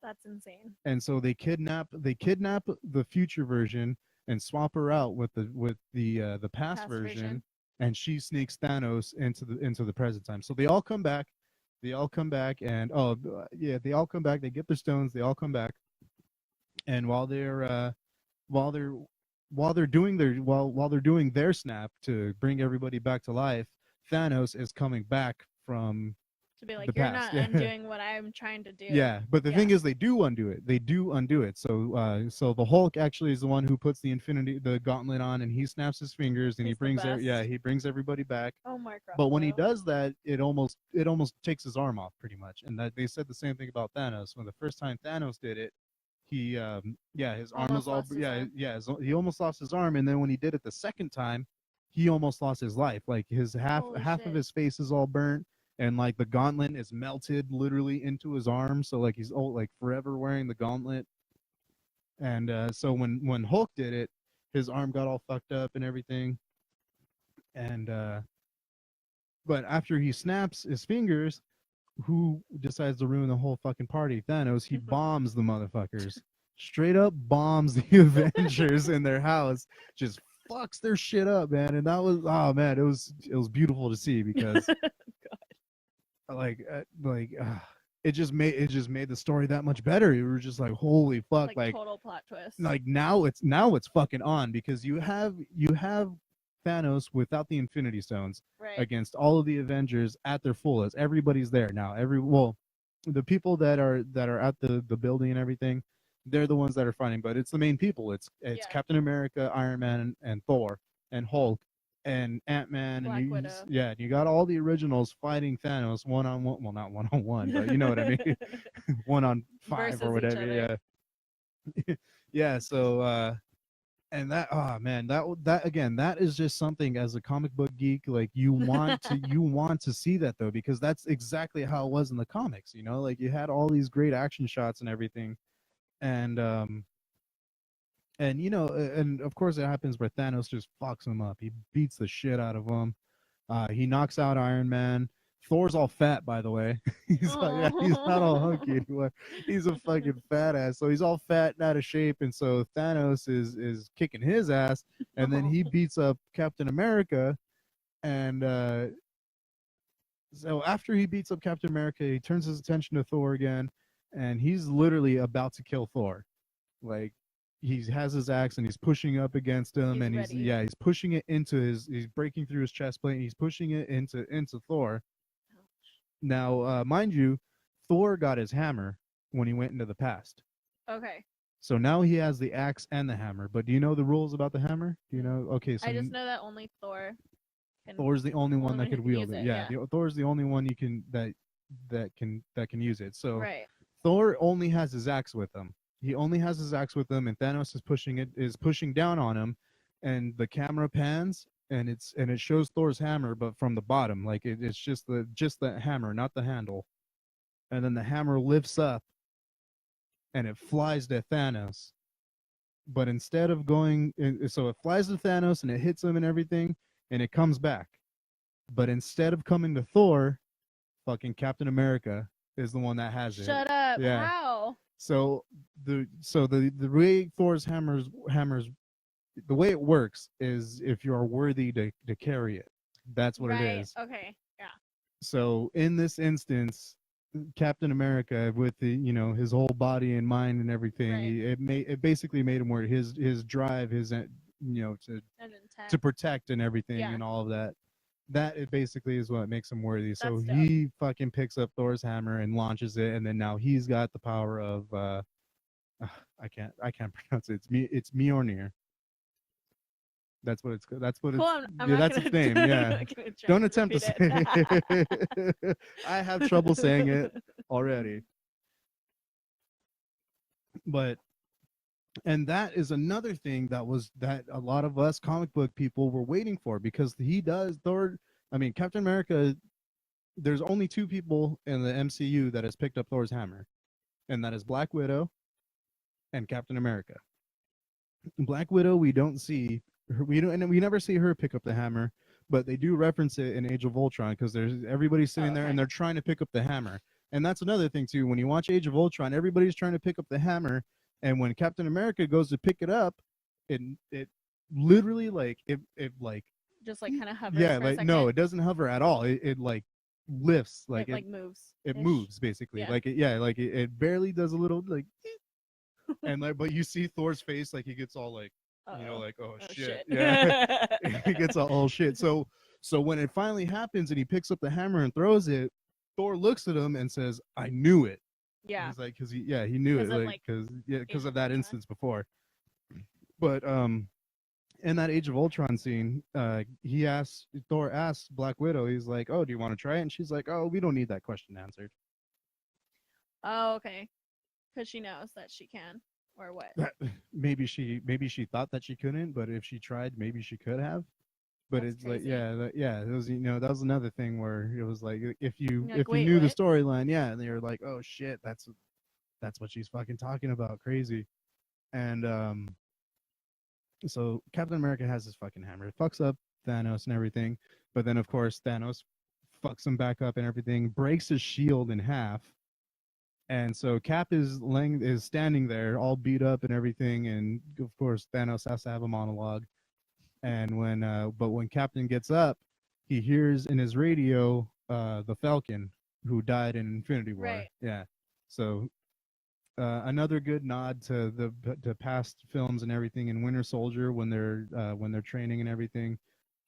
Speaker 3: That's insane.
Speaker 4: And so they kidnap the future version and swap her out with the past version, and she sneaks Thanos into the present time. So they all come back. And they all come back. They get their stones. They all come back. And while they're doing their snap to bring everybody back to life, Thanos is coming back from
Speaker 3: To be like,
Speaker 4: the
Speaker 3: you're
Speaker 4: past.
Speaker 3: not undoing what I'm trying to do.
Speaker 4: Yeah, but the thing is, they do undo it. So the Hulk actually is the one who puts the gauntlet on, and he snaps his fingers, and
Speaker 3: He's the best.
Speaker 4: he brings everybody back.
Speaker 3: Oh, Mark Ruffalo.
Speaker 4: But when he does that, it almost takes his arm off, pretty much. And that they said the same thing about Thanos. When the first time Thanos did it, he his arm was
Speaker 3: Almost
Speaker 4: all
Speaker 3: lost his arm.
Speaker 4: he almost lost his arm. And then when he did it the second time, he almost lost his life. Like, his half
Speaker 3: Holy
Speaker 4: of
Speaker 3: shit.
Speaker 4: his face is all burnt, and like the gauntlet is melted literally into his arm. So like he's like forever wearing the gauntlet. And so when Hulk did it, his arm got all fucked up and everything. And but after he snaps his fingers, who decides to ruin the whole fucking party? Thanos. He bombs the motherfuckers. Straight up bombs the Avengers in their house. Just fucks their shit up, man. And that was, oh man, it was beautiful to see, because like it just made the story that much better. You were just like, holy fuck,
Speaker 3: Like total plot twist.
Speaker 4: like now it's fucking on, because you have Thanos without the Infinity Stones
Speaker 3: Right.
Speaker 4: against all of the Avengers at their fullest. Everybody's there now. The people that are at the building and everything, they're the ones that are fighting. But it's the main people. It's
Speaker 3: Yeah.
Speaker 4: Captain America, Iron Man, and Thor, and Hulk, and Ant-Man,
Speaker 3: Black
Speaker 4: and
Speaker 3: Widow.
Speaker 4: you got all the originals fighting Thanos one on one. Well, not one on one, but you know what I mean. One on five
Speaker 3: Versus
Speaker 4: or
Speaker 3: each
Speaker 4: whatever.
Speaker 3: other.
Speaker 4: Yeah. Yeah. So and that, oh man, that again, that is just something, as a comic book geek, like you want to see that, though, because that's exactly how it was in the comics. Like you had all these great action shots and everything, and and of course it happens where Thanos just fucks him up. He beats the shit out of him. He knocks out Iron Man. Thor's all fat, by the way. He's not all hunky anymore. He's a fucking fat ass. So he's all fat and out of shape, and so Thanos is kicking his ass, and then he beats up Captain America, and so after he beats up Captain America, he turns his attention to Thor again, and he's literally about to kill Thor. Like, he has his axe and he's pushing up against him,
Speaker 3: He's
Speaker 4: and
Speaker 3: ready.
Speaker 4: he's pushing it into he's breaking through his chest plate, and he's pushing it into Thor. Now, mind you, Thor got his hammer when he went into the past.
Speaker 3: Okay.
Speaker 4: So now he has the axe and the hammer. But do you know the rules about the hammer? Do you know? Okay, so
Speaker 3: I just know that only Thor can.
Speaker 4: Thor's the only one that
Speaker 3: who
Speaker 4: could
Speaker 3: can
Speaker 4: wield
Speaker 3: use
Speaker 4: it.
Speaker 3: it,
Speaker 4: Yeah, Thor's the only one you can that can use it. So
Speaker 3: Right.
Speaker 4: Thor only has his axe with him. He only has his axe with him, and Thanos is pushing down on him, and the camera pans, and it shows Thor's hammer, but from the bottom, like it's just the hammer, not the handle, and then the hammer lifts up, and it flies to Thanos. But instead of going, so it flies to Thanos and it hits him and everything, and it comes back. But instead of coming to Thor, fucking Captain America is the one that has it.
Speaker 3: Shut up.
Speaker 4: Yeah.
Speaker 3: How?
Speaker 4: So the way Thor's hammers the way it works is if you are worthy to carry it. That's what it
Speaker 3: Right.
Speaker 4: is.
Speaker 3: Okay. Yeah.
Speaker 4: So in this instance, Captain America, with his whole body and mind and everything,
Speaker 3: Right.
Speaker 4: it basically made him where his drive, his
Speaker 3: An
Speaker 4: to
Speaker 3: intent.
Speaker 4: protect and everything
Speaker 3: Yeah.
Speaker 4: and all of that. That it basically is what makes him worthy. So
Speaker 3: That's dope.
Speaker 4: he fucking picks up Thor's hammer and launches it, and then now he's got the power of I can't pronounce it. It's Mjolnir. That's what it's. That's what
Speaker 3: Cool.
Speaker 4: it's.
Speaker 3: I'm
Speaker 4: Yeah,
Speaker 3: not
Speaker 4: that's
Speaker 3: gonna,
Speaker 4: its name.
Speaker 3: I'm
Speaker 4: Yeah.
Speaker 3: not gonna try
Speaker 4: Don't
Speaker 3: to
Speaker 4: attempt to
Speaker 3: repeat
Speaker 4: say
Speaker 3: it.
Speaker 4: it. I have trouble saying it already. But and that is another thing that a lot of us comic book people were waiting for, because he does Thor. I mean, Captain America. There's only two people in the MCU that has picked up Thor's hammer, and that is Black Widow and Captain America. Black Widow, we don't see her, and we never see her pick up the hammer, but they do reference it in Age of Ultron, because there's everybody's sitting there and they're trying to pick up the hammer. And that's another thing too. When you watch Age of Ultron, everybody's trying to pick up the hammer, and when Captain America goes to pick it up, it literally it like
Speaker 3: Just like kind of hovers.
Speaker 4: yeah,
Speaker 3: for a
Speaker 4: like
Speaker 3: second.
Speaker 4: no, it doesn't hover at all. It like lifts, like
Speaker 3: it like moves.
Speaker 4: it moves basically,
Speaker 3: Yeah.
Speaker 4: like it barely does a little like and like, but you see Thor's face, like he gets all like like oh shit. Yeah. He gets all oh shit. So when it finally happens and he picks up the hammer and throws it, Thor looks at him and says, I knew it.
Speaker 3: Yeah.
Speaker 4: He's like, because he knew it, like because of that instance before. But in that Age of Ultron scene, Thor asks Black Widow, he's like, oh, do you want to try it? And she's like, oh, we don't need that question answered.
Speaker 3: Oh, okay. Because she knows that she can, or what?
Speaker 4: Maybe she thought that she couldn't, but if she tried, maybe she could have. But
Speaker 3: That's
Speaker 4: it's
Speaker 3: crazy.
Speaker 4: like it was that was another thing where it was like if you
Speaker 3: You're like,
Speaker 4: if you
Speaker 3: "Wait,
Speaker 4: knew the
Speaker 3: what?"
Speaker 4: storyline, and they were like, oh shit, that's what she's fucking talking about, crazy. And so Captain America has his fucking hammer. It fucks up Thanos and everything, but then of course Thanos fucks him back up and everything, breaks his shield in half. And so Cap is standing there all beat up and everything, and of course Thanos has to have a monologue. And when Captain gets up, he hears in his radio the Falcon, who died in Infinity War.
Speaker 3: Right.
Speaker 4: Yeah. So another good nod to the past films and everything in Winter Soldier when they're training and everything.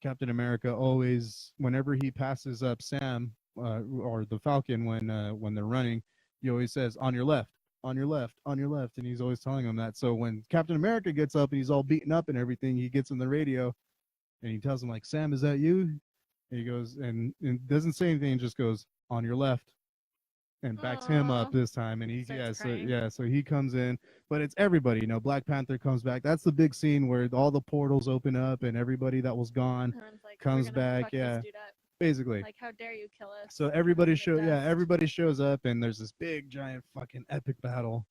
Speaker 4: Captain America always, whenever he passes up Sam or the Falcon when they're running, he always says on your left, on your left, on your left, and he's always telling them that. So when Captain America gets up and he's all beaten up and everything, he gets on the radio and he tells him like, Sam, is that you? And he goes and doesn't say anything, just goes on your left and backs him up
Speaker 3: Aw.
Speaker 4: this time. And
Speaker 3: Starts crying.
Speaker 4: so he comes in, but it's everybody. Black Panther comes back. That's the big scene where all the portals open up and everybody that was gone
Speaker 3: Everyone's like,
Speaker 4: comes
Speaker 3: we're gonna
Speaker 4: back.
Speaker 3: fuck
Speaker 4: Yeah,
Speaker 3: this dude up.
Speaker 4: basically.
Speaker 3: Like, how dare you kill us?
Speaker 4: So
Speaker 3: Come
Speaker 4: everybody
Speaker 3: from the dust.
Speaker 4: everybody shows up and there's this big giant fucking epic battle.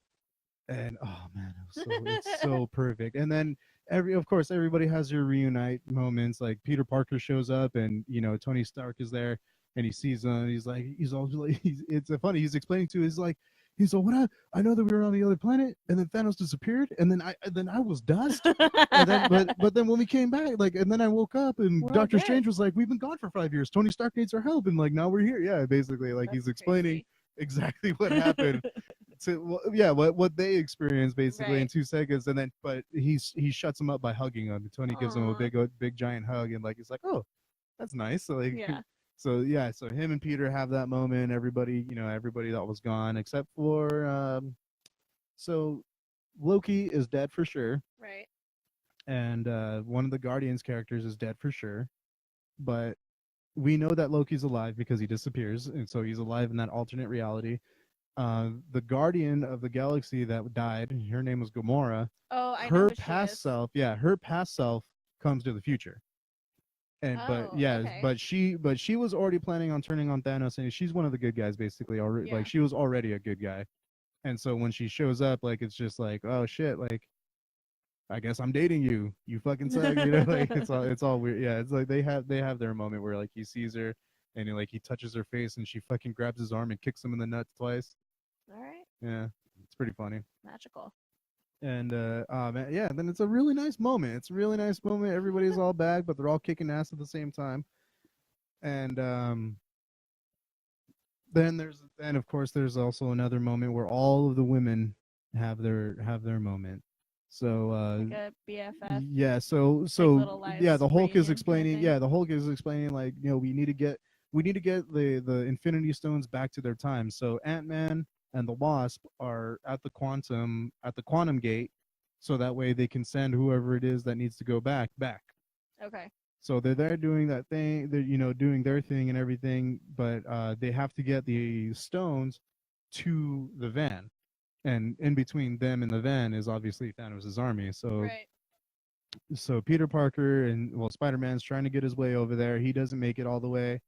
Speaker 4: And oh man, it's so perfect. And then of course everybody has their reunite moments. Like Peter Parker shows up and Tony Stark is there and he sees him and he's always like it's funny, he's explaining to he's like, what I know that we were on the other planet and then Thanos disappeared and then I was dust. And then but then when we came back, and then I woke up and
Speaker 3: We're all
Speaker 4: Doctor
Speaker 3: dead.
Speaker 4: Strange was like, we've been gone for 5 years. Tony Stark needs our help and now we're here. Yeah, basically
Speaker 3: That's
Speaker 4: he's explaining
Speaker 3: crazy.
Speaker 4: exactly what happened. What they experienced basically in
Speaker 3: Right.
Speaker 4: 2 seconds, and then but he shuts him up by hugging him. Tony gives him a
Speaker 3: Aw.
Speaker 4: big giant hug, and he's like, oh, that's nice. So
Speaker 3: Yeah.
Speaker 4: so him and Peter have that moment. Everybody that was gone except for so Loki is dead for sure,
Speaker 3: Right.
Speaker 4: and one of the Guardians characters is dead for sure, but we know that Loki's alive because he disappears, and so he's alive in that alternate reality. The Guardian of the Galaxy that died, her name was Gamora.
Speaker 3: Oh, I know
Speaker 4: Her
Speaker 3: who she
Speaker 4: past
Speaker 3: is.
Speaker 4: self, her past self comes to the future. And
Speaker 3: Oh, okay.
Speaker 4: but she was already planning on turning on Thanos, and she's one of the good guys basically already.
Speaker 3: Yeah.
Speaker 4: Like she was already a good guy. And so when she shows up, it's just like, oh shit, I guess I'm dating you. You fucking suck, it's all weird. Yeah, it's like they have their moment where he sees her and he touches her face and she fucking grabs his arm and kicks him in the nuts twice.
Speaker 3: All right.
Speaker 4: Yeah, it's pretty funny.
Speaker 3: Magical.
Speaker 4: And oh man, yeah, then it's a really nice moment. It's a really nice moment. Everybody's all back, but they're all kicking ass at the same time. And then of course there's also another moment where all of the women have their moment. So
Speaker 3: Like a BFF.
Speaker 4: yeah, so
Speaker 3: Little Lies
Speaker 4: the Hulk is
Speaker 3: reunion kinda
Speaker 4: explaining.
Speaker 3: thing?
Speaker 4: Yeah, the Hulk is explaining we need to get the Infinity Stones back to their time. So Ant-Man and the Wasp are at the quantum gate, so that way they can send whoever it is that needs to go back.
Speaker 3: Okay.
Speaker 4: So they're there doing that thing. They're doing their thing and everything, but they have to get the stones to the van, and in between them and the van is obviously Thanos' army. So
Speaker 3: Right.
Speaker 4: so Peter Parker and Spider-Man's trying to get his way over there. He doesn't make it all the way,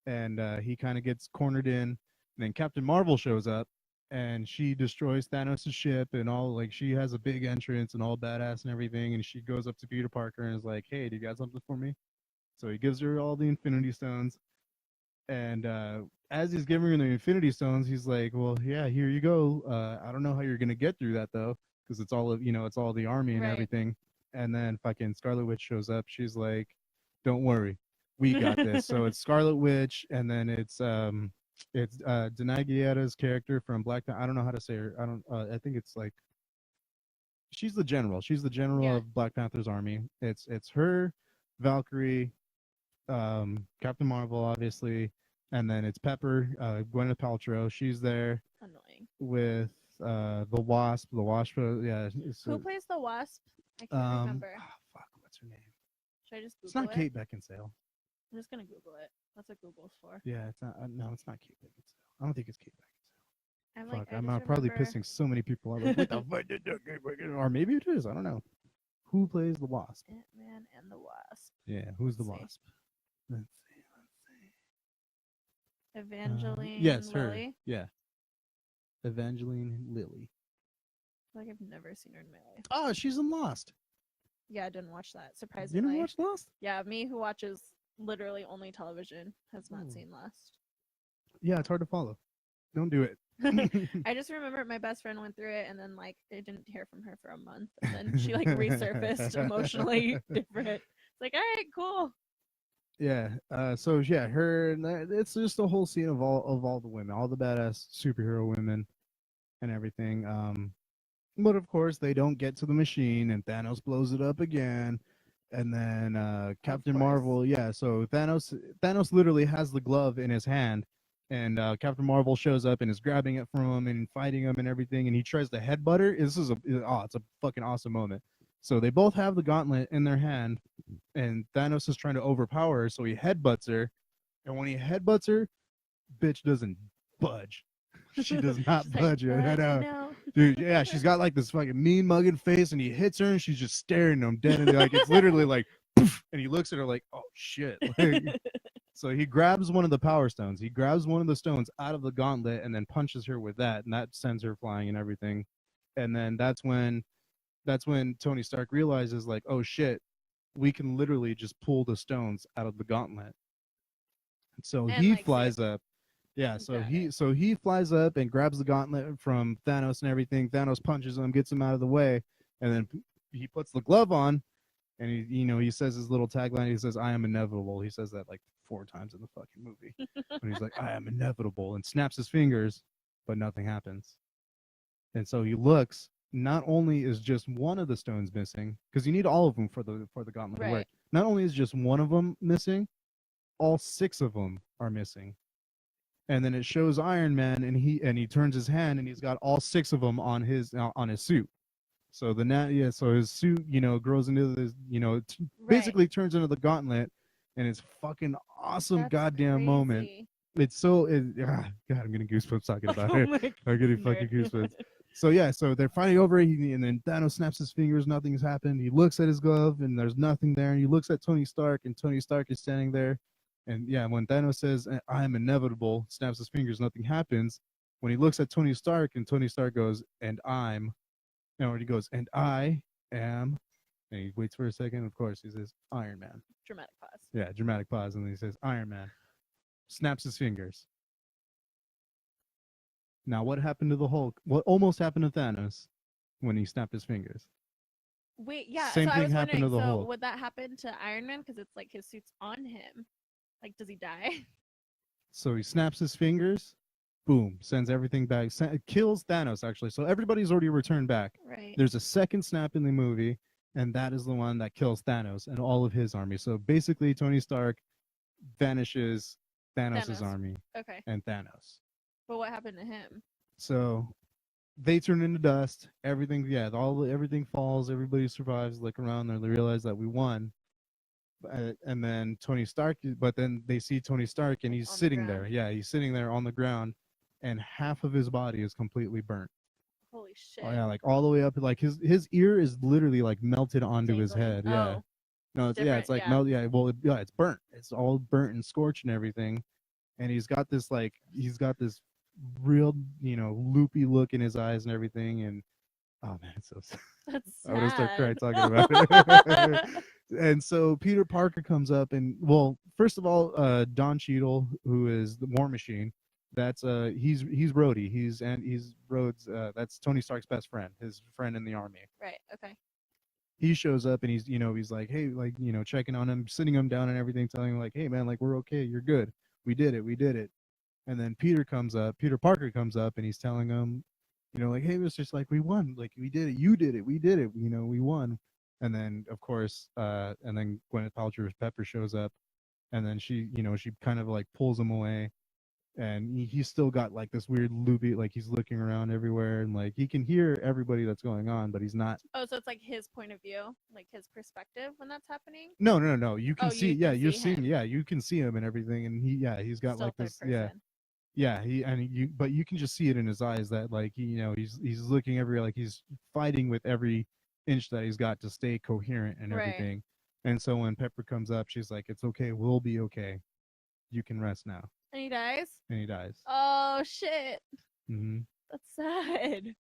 Speaker 4: and he kind of gets cornered in. And then Captain Marvel shows up, and she destroys Thanos' ship and all. She has a big entrance and all badass and everything. And she goes up to Peter Parker and is like, "Hey, do you got something for me?" So he gives her all the Infinity Stones, and as he's giving her the Infinity Stones, he's like, "Well, yeah, here you go. I don't know how you're gonna get through that though, because it's all it's all the army and
Speaker 3: Right.
Speaker 4: everything." And then fucking Scarlet Witch shows up. She's like, "Don't worry, we got this." So it's Scarlet Witch, and then it's Denai Guieta's character from Black Panther. I don't know how to say her. I don't. I think it's she's the general. She's the general
Speaker 3: Yeah.
Speaker 4: of Black Panther's army. It's her, Valkyrie, Captain Marvel, obviously, and then it's Pepper, Gwyneth Paltrow. She's there
Speaker 3: Annoying.
Speaker 4: with the Wasp. The Wasp, yeah.
Speaker 3: Who plays the Wasp? I can't remember.
Speaker 4: Fuck, what's her name?
Speaker 3: Should I just Google
Speaker 4: It's not
Speaker 3: it?
Speaker 4: Kate Beckinsale.
Speaker 3: I'm just gonna Google it. That's what Google's for.
Speaker 4: Yeah, it's not. No, it's not Kate Beckinsale. I don't think it's Kate Beckinsale.
Speaker 3: I'm
Speaker 4: Fuck,
Speaker 3: like, I
Speaker 4: I'm
Speaker 3: just
Speaker 4: probably
Speaker 3: remember-
Speaker 4: pissing so many people off. What the fuck did that Kate Beckinsale? Or maybe it is. I don't know. Who plays the Wasp?
Speaker 3: Ant-Man and the Wasp.
Speaker 4: Yeah, who's the
Speaker 3: Let's see.
Speaker 4: Wasp? Let's see.
Speaker 3: Evangeline
Speaker 4: Yes,
Speaker 3: Lilly.
Speaker 4: her. Yeah. Evangeline Lilly.
Speaker 3: I feel like I've never seen her in my life.
Speaker 4: Oh, she's in Lost.
Speaker 3: Yeah, I didn't watch that.
Speaker 4: You
Speaker 3: Surprisingly.
Speaker 4: didn't watch Lost?
Speaker 3: Yeah, me who watches literally only television has not
Speaker 4: Hmm.
Speaker 3: seen Lost.
Speaker 4: Yeah, it's hard to follow. Don't do it.
Speaker 3: I just remember my best friend went through it and then I didn't hear from her for a month and then she resurfaced emotionally different. It's like, all right, cool.
Speaker 4: Yeah. So yeah, her. It's just a whole scene of all the women, all the badass superhero women, and everything. But of course, they don't get to the machine, and Thanos blows it up again. And then Captain
Speaker 2: course.
Speaker 4: Marvel, yeah. So Thanos literally has the glove in his hand, and Captain Marvel shows up and is grabbing it from him and fighting him and everything. And he tries to headbutt her. It's a fucking awesome moment. So they both have the gauntlet in their hand, and Thanos is trying to overpower her. So he headbutts her, and when he headbutts her, bitch doesn't budge. She does not
Speaker 3: She's
Speaker 4: budge.
Speaker 3: like,
Speaker 4: I know.
Speaker 3: no.
Speaker 4: Dude, yeah, she's got like this fucking mean mugging face, and he hits her, and she's just staring at him dead, and like it's literally like, poof, and he looks at her like, oh shit. Like, so he grabs one of the power stones. He grabs one of the stones out of the gauntlet, and then punches her with that, and that sends her flying and everything. And then that's when Tony Stark realizes like, oh shit, we can literally just pull the stones out of the gauntlet. So
Speaker 3: And,
Speaker 4: he
Speaker 3: like,
Speaker 4: flies
Speaker 3: save
Speaker 4: up. Yeah, so
Speaker 3: Got
Speaker 4: he flies up and grabs the gauntlet from Thanos and everything. Thanos punches him, gets him out of the way, and then he puts the glove on, and he says his little tagline. He says, "I am inevitable." He says that like 4 times in the fucking movie. And he's like, "I am inevitable," and snaps his fingers, but nothing happens. And so he looks. Not only is just one of the stones missing, because you need all of them for the gauntlet to work.
Speaker 3: Right.
Speaker 4: Not only is just one of them missing, all 6 of them are missing. And then it shows Iron Man, and he turns his hand, and he's got all 6 of them on his suit. So so his suit, grows into this, basically turns into the gauntlet, and it's fucking awesome,
Speaker 3: That's
Speaker 4: goddamn moment.
Speaker 3: crazy.
Speaker 4: It's so, God, I'm getting goosebumps talking about it.
Speaker 3: Oh my
Speaker 4: I'm getting fucking goosebumps. So yeah, so they're fighting over it, and then Thanos snaps his fingers. Nothing's happened. He looks at his glove, and there's nothing there. And he looks at Tony Stark, and Tony Stark is standing there. And yeah, when Thanos says, "I am inevitable," snaps his fingers, nothing happens. When he looks at Tony Stark, and Tony Stark goes, "And I'm," no, he goes, "And I am," and he waits for a second. Of course, he says, "Iron Man."
Speaker 3: Dramatic pause.
Speaker 4: Yeah, dramatic pause, and then he says, "Iron Man." Snaps his fingers. Now, what happened to the Hulk? What almost happened to Thanos when he snapped his fingers?
Speaker 3: Wait, yeah.
Speaker 4: Same
Speaker 3: so I
Speaker 4: thing
Speaker 3: was
Speaker 4: happened
Speaker 3: wondering,
Speaker 4: to the
Speaker 3: so
Speaker 4: Hulk.
Speaker 3: would that happen to Iron Man? Because it's like his suit's on him. Like, does he die?
Speaker 4: So he snaps his fingers, boom, sends everything back, kills Thanos actually. So everybody's already returned back.
Speaker 3: Right.
Speaker 4: There's a second snap in the movie, and that is the one that kills Thanos and all of his army. So basically, Tony Stark vanishes Thanos'
Speaker 3: Thanos.
Speaker 4: army
Speaker 3: Okay.
Speaker 4: and Thanos.
Speaker 3: But what happened to him?
Speaker 4: So they turn into dust. Everything, yeah, everything falls. Everybody survives. Look around, they realize that we won. And then Tony Stark, but then they see Tony Stark, and
Speaker 3: Like,
Speaker 4: he's
Speaker 3: on the
Speaker 4: sitting there.
Speaker 3: ground.
Speaker 4: Yeah, he's sitting there on the ground, and half of his body is completely burnt.
Speaker 3: Holy shit.
Speaker 4: Oh yeah, like all the way up. Like his ear is literally like melted onto his
Speaker 3: Dangling.
Speaker 4: head. Yeah.
Speaker 3: Oh,
Speaker 4: No, it's like
Speaker 3: yeah.
Speaker 4: melt. Yeah, well, yeah, it's burnt. It's all burnt and scorched and everything. And he's got this real, loopy look in his eyes and everything. And oh man, it's so sad.
Speaker 3: That's
Speaker 4: I would have started crying
Speaker 3: sad.
Speaker 4: talking about it. And so Peter Parker comes up, and well, first of all, Don Cheadle, who is the War Machine, that's he's Rhodey. He's Rhodes. That's Tony Stark's best friend, his friend in the army.
Speaker 3: Right. Okay.
Speaker 4: He shows up, and he's like, hey, like, checking on him, sitting him down and everything, telling him like, hey man, like, we're okay, you're good, we did it. And then Peter Parker comes up, and he's telling him, like, hey, it's just like, we won, like, we did it, you did it, we did it, we won. And then of course, and then Gwyneth Paltrow's Pepper shows up, and then she kind of like pulls him away, and he's still got like this weird loopy, like he's looking around everywhere, and like he can hear everybody that's going on, but he's not.
Speaker 3: Oh, so it's like his point of view, like his perspective when that's happening.
Speaker 4: No. You can
Speaker 3: Oh,
Speaker 4: see,
Speaker 3: you
Speaker 4: yeah,
Speaker 3: can
Speaker 4: you're
Speaker 3: see
Speaker 4: seeing,
Speaker 3: him.
Speaker 4: yeah, you can see him and everything, and he's got
Speaker 3: Still
Speaker 4: like
Speaker 3: third
Speaker 4: this,
Speaker 3: person.
Speaker 4: yeah, but you can just see it in his eyes that like he's looking everywhere, like he's fighting with every inch that he's got to stay coherent and
Speaker 3: Right.
Speaker 4: everything. And so when Pepper comes up, she's like, it's okay, we'll be okay, you can rest now.
Speaker 3: And he dies.
Speaker 4: And he dies.
Speaker 3: Oh shit.
Speaker 4: Hmm.
Speaker 3: That's sad.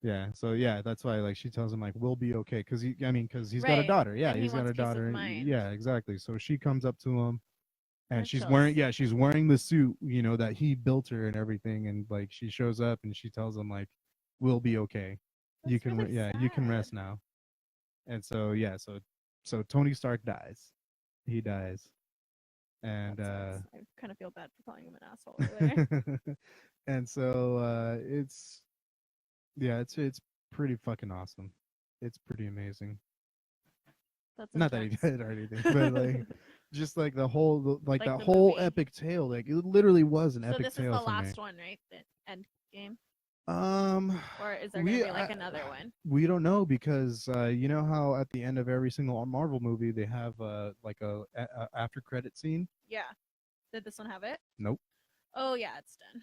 Speaker 4: Yeah, so yeah, that's why like she tells him like, we'll be okay, because he's got a
Speaker 3: Right.
Speaker 4: daughter. Yeah,
Speaker 3: And he
Speaker 4: he's got
Speaker 3: wants
Speaker 4: a
Speaker 3: peace of
Speaker 4: daughter.
Speaker 3: mind.
Speaker 4: Yeah, exactly. So she comes up to him, and
Speaker 3: That
Speaker 4: she's
Speaker 3: chills.
Speaker 4: wearing the suit, that he built her and everything. And like she shows up, and she tells him like, we'll be okay, you
Speaker 3: That's
Speaker 4: can
Speaker 3: really
Speaker 4: you can
Speaker 3: sad.
Speaker 4: rest now. And so yeah, so Tony Stark dies. He dies. And
Speaker 3: That sucks. I kind of feel bad for calling him an asshole earlier.
Speaker 4: and so it's it's pretty fucking awesome. It's pretty amazing.
Speaker 3: That's
Speaker 4: Not that he
Speaker 3: intense.
Speaker 4: did or anything, but like just like the whole like
Speaker 3: Like
Speaker 4: that
Speaker 3: the
Speaker 4: whole
Speaker 3: movie.
Speaker 4: epic tale, like it literally was an
Speaker 3: So
Speaker 4: epic
Speaker 3: this is
Speaker 4: tale
Speaker 3: the
Speaker 4: for me.
Speaker 3: last one, right? The end game,
Speaker 4: Um,
Speaker 3: or is there gonna be like another one?
Speaker 4: we don't know because you know how at the end of every single Marvel movie they have like a after credit scene.
Speaker 3: Yeah. Did this one have it?
Speaker 4: Nope.
Speaker 3: Oh yeah, it's done.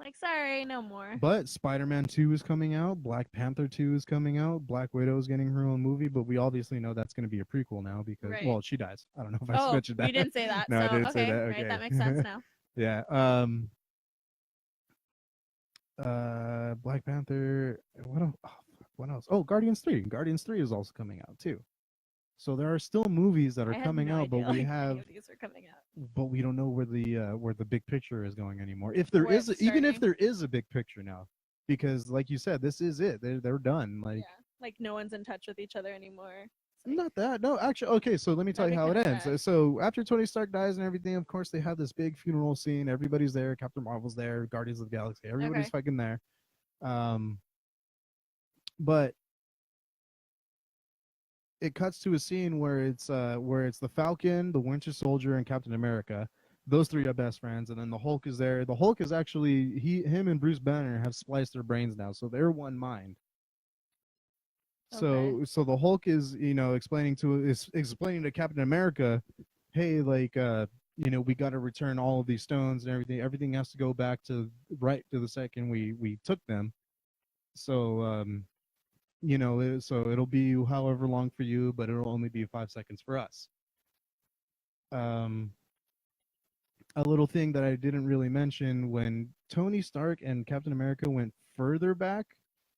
Speaker 3: Like, sorry, no more.
Speaker 4: But Spider-Man 2 is coming out, Black Panther 2 is coming out, Black Widow is getting her own movie, but we obviously know that's going to be a prequel now because
Speaker 3: Right.
Speaker 4: well, she dies. I don't know if I
Speaker 3: Oh,
Speaker 4: mentioned that.
Speaker 3: you didn't say that.
Speaker 4: No,
Speaker 3: So
Speaker 4: I didn't say
Speaker 3: okay,
Speaker 4: that.
Speaker 3: right,
Speaker 4: Okay.
Speaker 3: that makes sense now.
Speaker 4: Yeah. Black Panther. What else? Oh, what else? Oh, Guardians 3. Guardians 3 is also coming out too. So there are still movies that are
Speaker 3: I had
Speaker 4: coming
Speaker 3: no
Speaker 4: out, but
Speaker 3: idea,
Speaker 4: we
Speaker 3: like,
Speaker 4: have
Speaker 3: any of these are coming out.
Speaker 4: but we don't know where the big picture is going anymore. If there
Speaker 3: Where
Speaker 4: is
Speaker 3: it's
Speaker 4: even if
Speaker 3: starting.
Speaker 4: there is a big picture now, because like you said, this is it. They're done. Like
Speaker 3: Yeah, like no one's in touch with each other anymore. It's like,
Speaker 4: not that. No, actually, okay. So let me tell you
Speaker 3: That'd
Speaker 4: how
Speaker 3: be
Speaker 4: it
Speaker 3: kinda
Speaker 4: ends.
Speaker 3: sad.
Speaker 4: So after Tony Stark dies and everything, of course they have this big funeral scene. Everybody's there. Captain Marvel's there. Guardians of the Galaxy. Everybody's
Speaker 3: Okay.
Speaker 4: fucking there. But it cuts to a scene where it's the Falcon, the Winter Soldier, and Captain America. Those three are best friends, and then the Hulk is there. The Hulk is actually him and Bruce Banner have spliced their brains now, so they're one mind.
Speaker 3: Okay.
Speaker 4: So the Hulk is explaining to Captain America, hey, like we got to return all of these stones and everything. Everything has to go back to right to the second we took them. So so it'll be however long for you, but it'll only be 5 seconds for us. Um, a little thing that I didn't really mention when Tony Stark and Captain America went further back,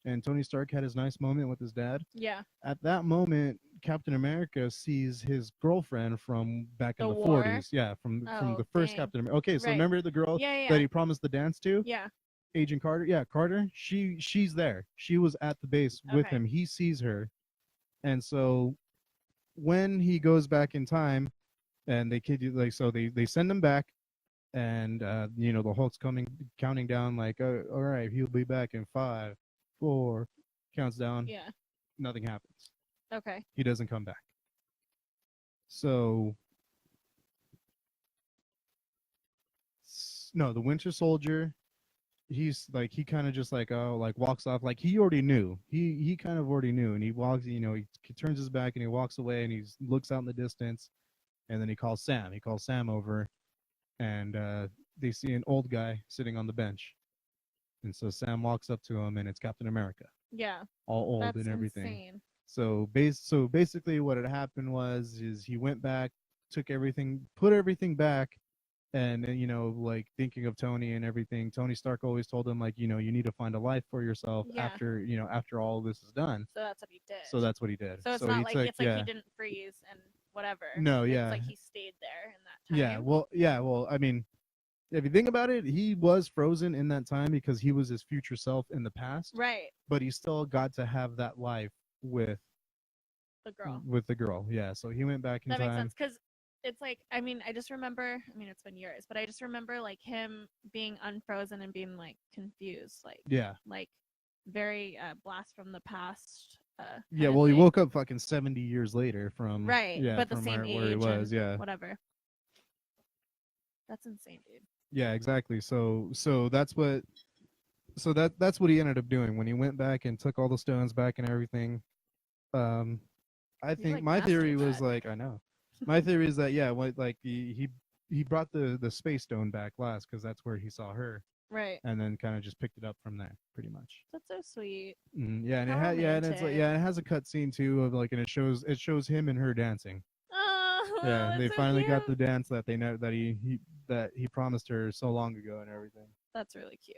Speaker 4: and Tony Stark had his nice moment with his dad.
Speaker 3: Yeah.
Speaker 4: At that moment, Captain America sees his girlfriend from back in
Speaker 3: The
Speaker 4: the
Speaker 3: war?
Speaker 4: 40s. Yeah, from
Speaker 3: Oh,
Speaker 4: the first
Speaker 3: dang.
Speaker 4: Captain America. Okay, so
Speaker 3: Right.
Speaker 4: remember the girl
Speaker 3: Yeah, yeah,
Speaker 4: that
Speaker 3: yeah.
Speaker 4: he promised the dance to?
Speaker 3: Yeah.
Speaker 4: Agent Carter? Yeah, Carter. She's there. She was at the base with
Speaker 3: Okay.
Speaker 4: him. He sees her. And so when he goes back in time and they send him back and the Hulk's counting down like all right, he'll be back in 5, 4, counts down.
Speaker 3: Yeah.
Speaker 4: Nothing happens.
Speaker 3: Okay.
Speaker 4: He doesn't come back. So no, the Winter Soldier, he's like he kind of just like walks off like he already knew. He kind of already knew, and he walks. He turns his back and he walks away and he looks out in the distance, and then he calls Sam. He calls Sam over, and they see an old guy sitting on the bench, and so Sam walks up to him, and it's Captain America,
Speaker 3: Yeah.
Speaker 4: all old
Speaker 3: That's
Speaker 4: and everything.
Speaker 3: insane.
Speaker 4: So basically what had happened is he went back, took everything, put everything back, and like thinking of Tony and everything. Tony Stark always told him like you need to find a life for yourself
Speaker 3: Yeah.
Speaker 4: after all this is done.
Speaker 3: So that's what he did.
Speaker 4: So that's what he did.
Speaker 3: So it's
Speaker 4: he
Speaker 3: not like
Speaker 4: took,
Speaker 3: it's like he didn't freeze and whatever.
Speaker 4: No,
Speaker 3: It's
Speaker 4: yeah.
Speaker 3: like he stayed there in that time.
Speaker 4: Well, I mean, if you think about it, he was frozen in that time because he was his future self in the past.
Speaker 3: Right.
Speaker 4: But he still got to have that life with
Speaker 3: The girl.
Speaker 4: the girl. Yeah, so he went back in
Speaker 3: That
Speaker 4: time.
Speaker 3: makes sense because it's like I just remember. I mean, it's been years, but I just remember like him being unfrozen and being like confused, like very blast from the past.
Speaker 4: Yeah,
Speaker 3: kinda
Speaker 4: well, he
Speaker 3: thing.
Speaker 4: woke up fucking 70 years later from
Speaker 3: Right,
Speaker 4: yeah,
Speaker 3: but the
Speaker 4: from
Speaker 3: same
Speaker 4: where he
Speaker 3: age
Speaker 4: was.
Speaker 3: and
Speaker 4: Yeah,
Speaker 3: whatever. That's insane, dude.
Speaker 4: yeah, exactly. So that's what that's what he ended up doing when he went back and took all the stones back and everything. I think
Speaker 3: like,
Speaker 4: my theory
Speaker 3: mastered
Speaker 4: was
Speaker 3: that.
Speaker 4: like I know. My theory is that like he brought the space stone back last because that's where he saw her,
Speaker 3: Right.
Speaker 4: and then kind of just picked it up from there, pretty much.
Speaker 3: That's so sweet.
Speaker 4: Yeah, and
Speaker 3: How
Speaker 4: and it's like
Speaker 3: romantic.
Speaker 4: yeah, it has a cut scene too of like, and it shows him and her dancing.
Speaker 3: Oh,
Speaker 4: Yeah,
Speaker 3: that's
Speaker 4: they
Speaker 3: so
Speaker 4: finally got the
Speaker 3: cute.
Speaker 4: dance that they know that he promised her so long ago and everything.
Speaker 3: That's really cute.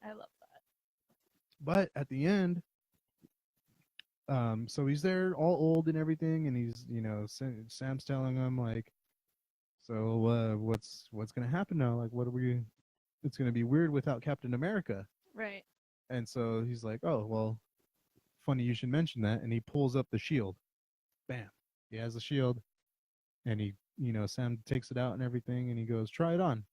Speaker 3: I love that.
Speaker 4: But at the end, so he's there all old and everything, and he's Sam's telling him like, so what's gonna happen now? Like, what are we? It's gonna be weird without Captain America.
Speaker 3: Right.
Speaker 4: And so he's like, oh well, funny you should mention that, and he pulls up the shield. Bam, he has the shield, and he Sam takes it out and everything, and he goes, "Try it on."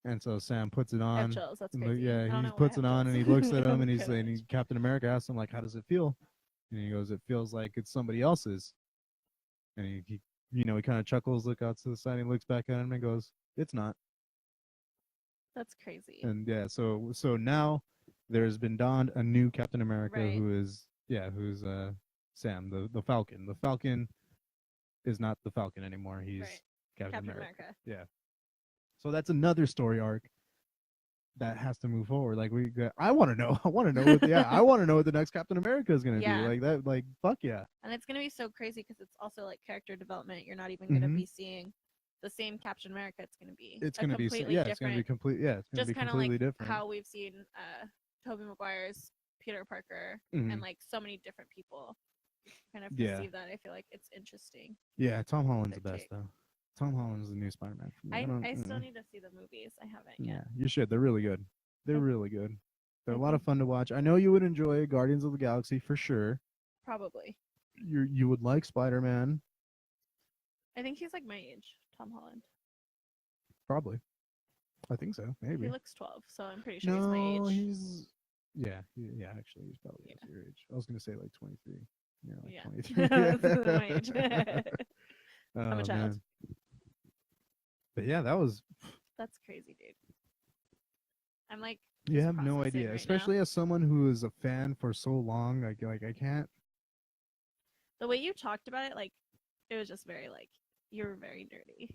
Speaker 4: And so Sam puts it
Speaker 3: I have
Speaker 4: on.
Speaker 3: chills. That's
Speaker 4: and
Speaker 3: crazy.
Speaker 4: yeah,
Speaker 3: I don't
Speaker 4: he
Speaker 3: know why I
Speaker 4: puts
Speaker 3: have
Speaker 4: it on, and he
Speaker 3: chills.
Speaker 4: looks at him, and
Speaker 3: Good image.
Speaker 4: Captain America asks him like, "How does it feel?" And he goes, "It feels like it's somebody else's." And he kind of chuckles, look out to the side, and he looks back at him and goes, "It's not."
Speaker 3: That's crazy.
Speaker 4: And yeah, so now there has been donned a new Captain America
Speaker 3: Right.
Speaker 4: who's Sam, the Falcon. The Falcon is not the Falcon anymore. He's
Speaker 3: Right.
Speaker 4: Captain
Speaker 3: Captain
Speaker 4: America.
Speaker 3: America.
Speaker 4: Yeah. So that's another story arc that has to move forward. Like I want to know. I want to know what the next Captain America is gonna
Speaker 3: Yeah.
Speaker 4: be. Like that. Like fuck yeah.
Speaker 3: And it's gonna be so crazy because it's also like character development. You're not even gonna be seeing the same Captain America. It's gonna be
Speaker 4: It's
Speaker 3: a
Speaker 4: gonna be
Speaker 3: completely
Speaker 4: It's
Speaker 3: different.
Speaker 4: gonna be complete. Yeah, it's gonna
Speaker 3: Just
Speaker 4: be
Speaker 3: kind of
Speaker 4: completely
Speaker 3: like
Speaker 4: different.
Speaker 3: how we've seen Tobey Maguire's Peter Parker
Speaker 4: Mhm.
Speaker 3: and like so many different people kind of
Speaker 4: Yeah.
Speaker 3: perceive that. I feel like it's interesting.
Speaker 4: Yeah, Tom Holland's the
Speaker 3: Their
Speaker 4: best
Speaker 3: take.
Speaker 4: though. Tom Holland's the new Spider-Man. For me.
Speaker 3: I still need to see the movies. I haven't
Speaker 4: Yeah,
Speaker 3: yet.
Speaker 4: you should. They're really good. They're
Speaker 3: I-
Speaker 4: really good. They're a
Speaker 3: I
Speaker 4: lot of
Speaker 3: think-
Speaker 4: fun to watch. I know you would enjoy Guardians of the Galaxy for sure.
Speaker 3: Probably.
Speaker 4: You would like Spider-Man,
Speaker 3: I think he's like my age, Tom Holland.
Speaker 4: probably. I think so. Maybe.
Speaker 3: He looks 12, so I'm pretty sure he's my
Speaker 4: No,
Speaker 3: age.
Speaker 4: he's yeah. Actually, he's probably
Speaker 3: Yeah.
Speaker 4: your age. I was gonna say like 23. Yeah, like
Speaker 3: Yeah.
Speaker 4: 23.
Speaker 3: That's my age. I'm
Speaker 4: Oh,
Speaker 3: a child.
Speaker 4: man. But yeah, that was.
Speaker 3: That's crazy, dude. I'm like,
Speaker 4: You
Speaker 3: just
Speaker 4: have no
Speaker 3: processing
Speaker 4: idea,
Speaker 3: right now.
Speaker 4: especially as someone who is a fan for so long. Like I can't.
Speaker 3: The way you talked about it, like, it was just very like you were very dirty.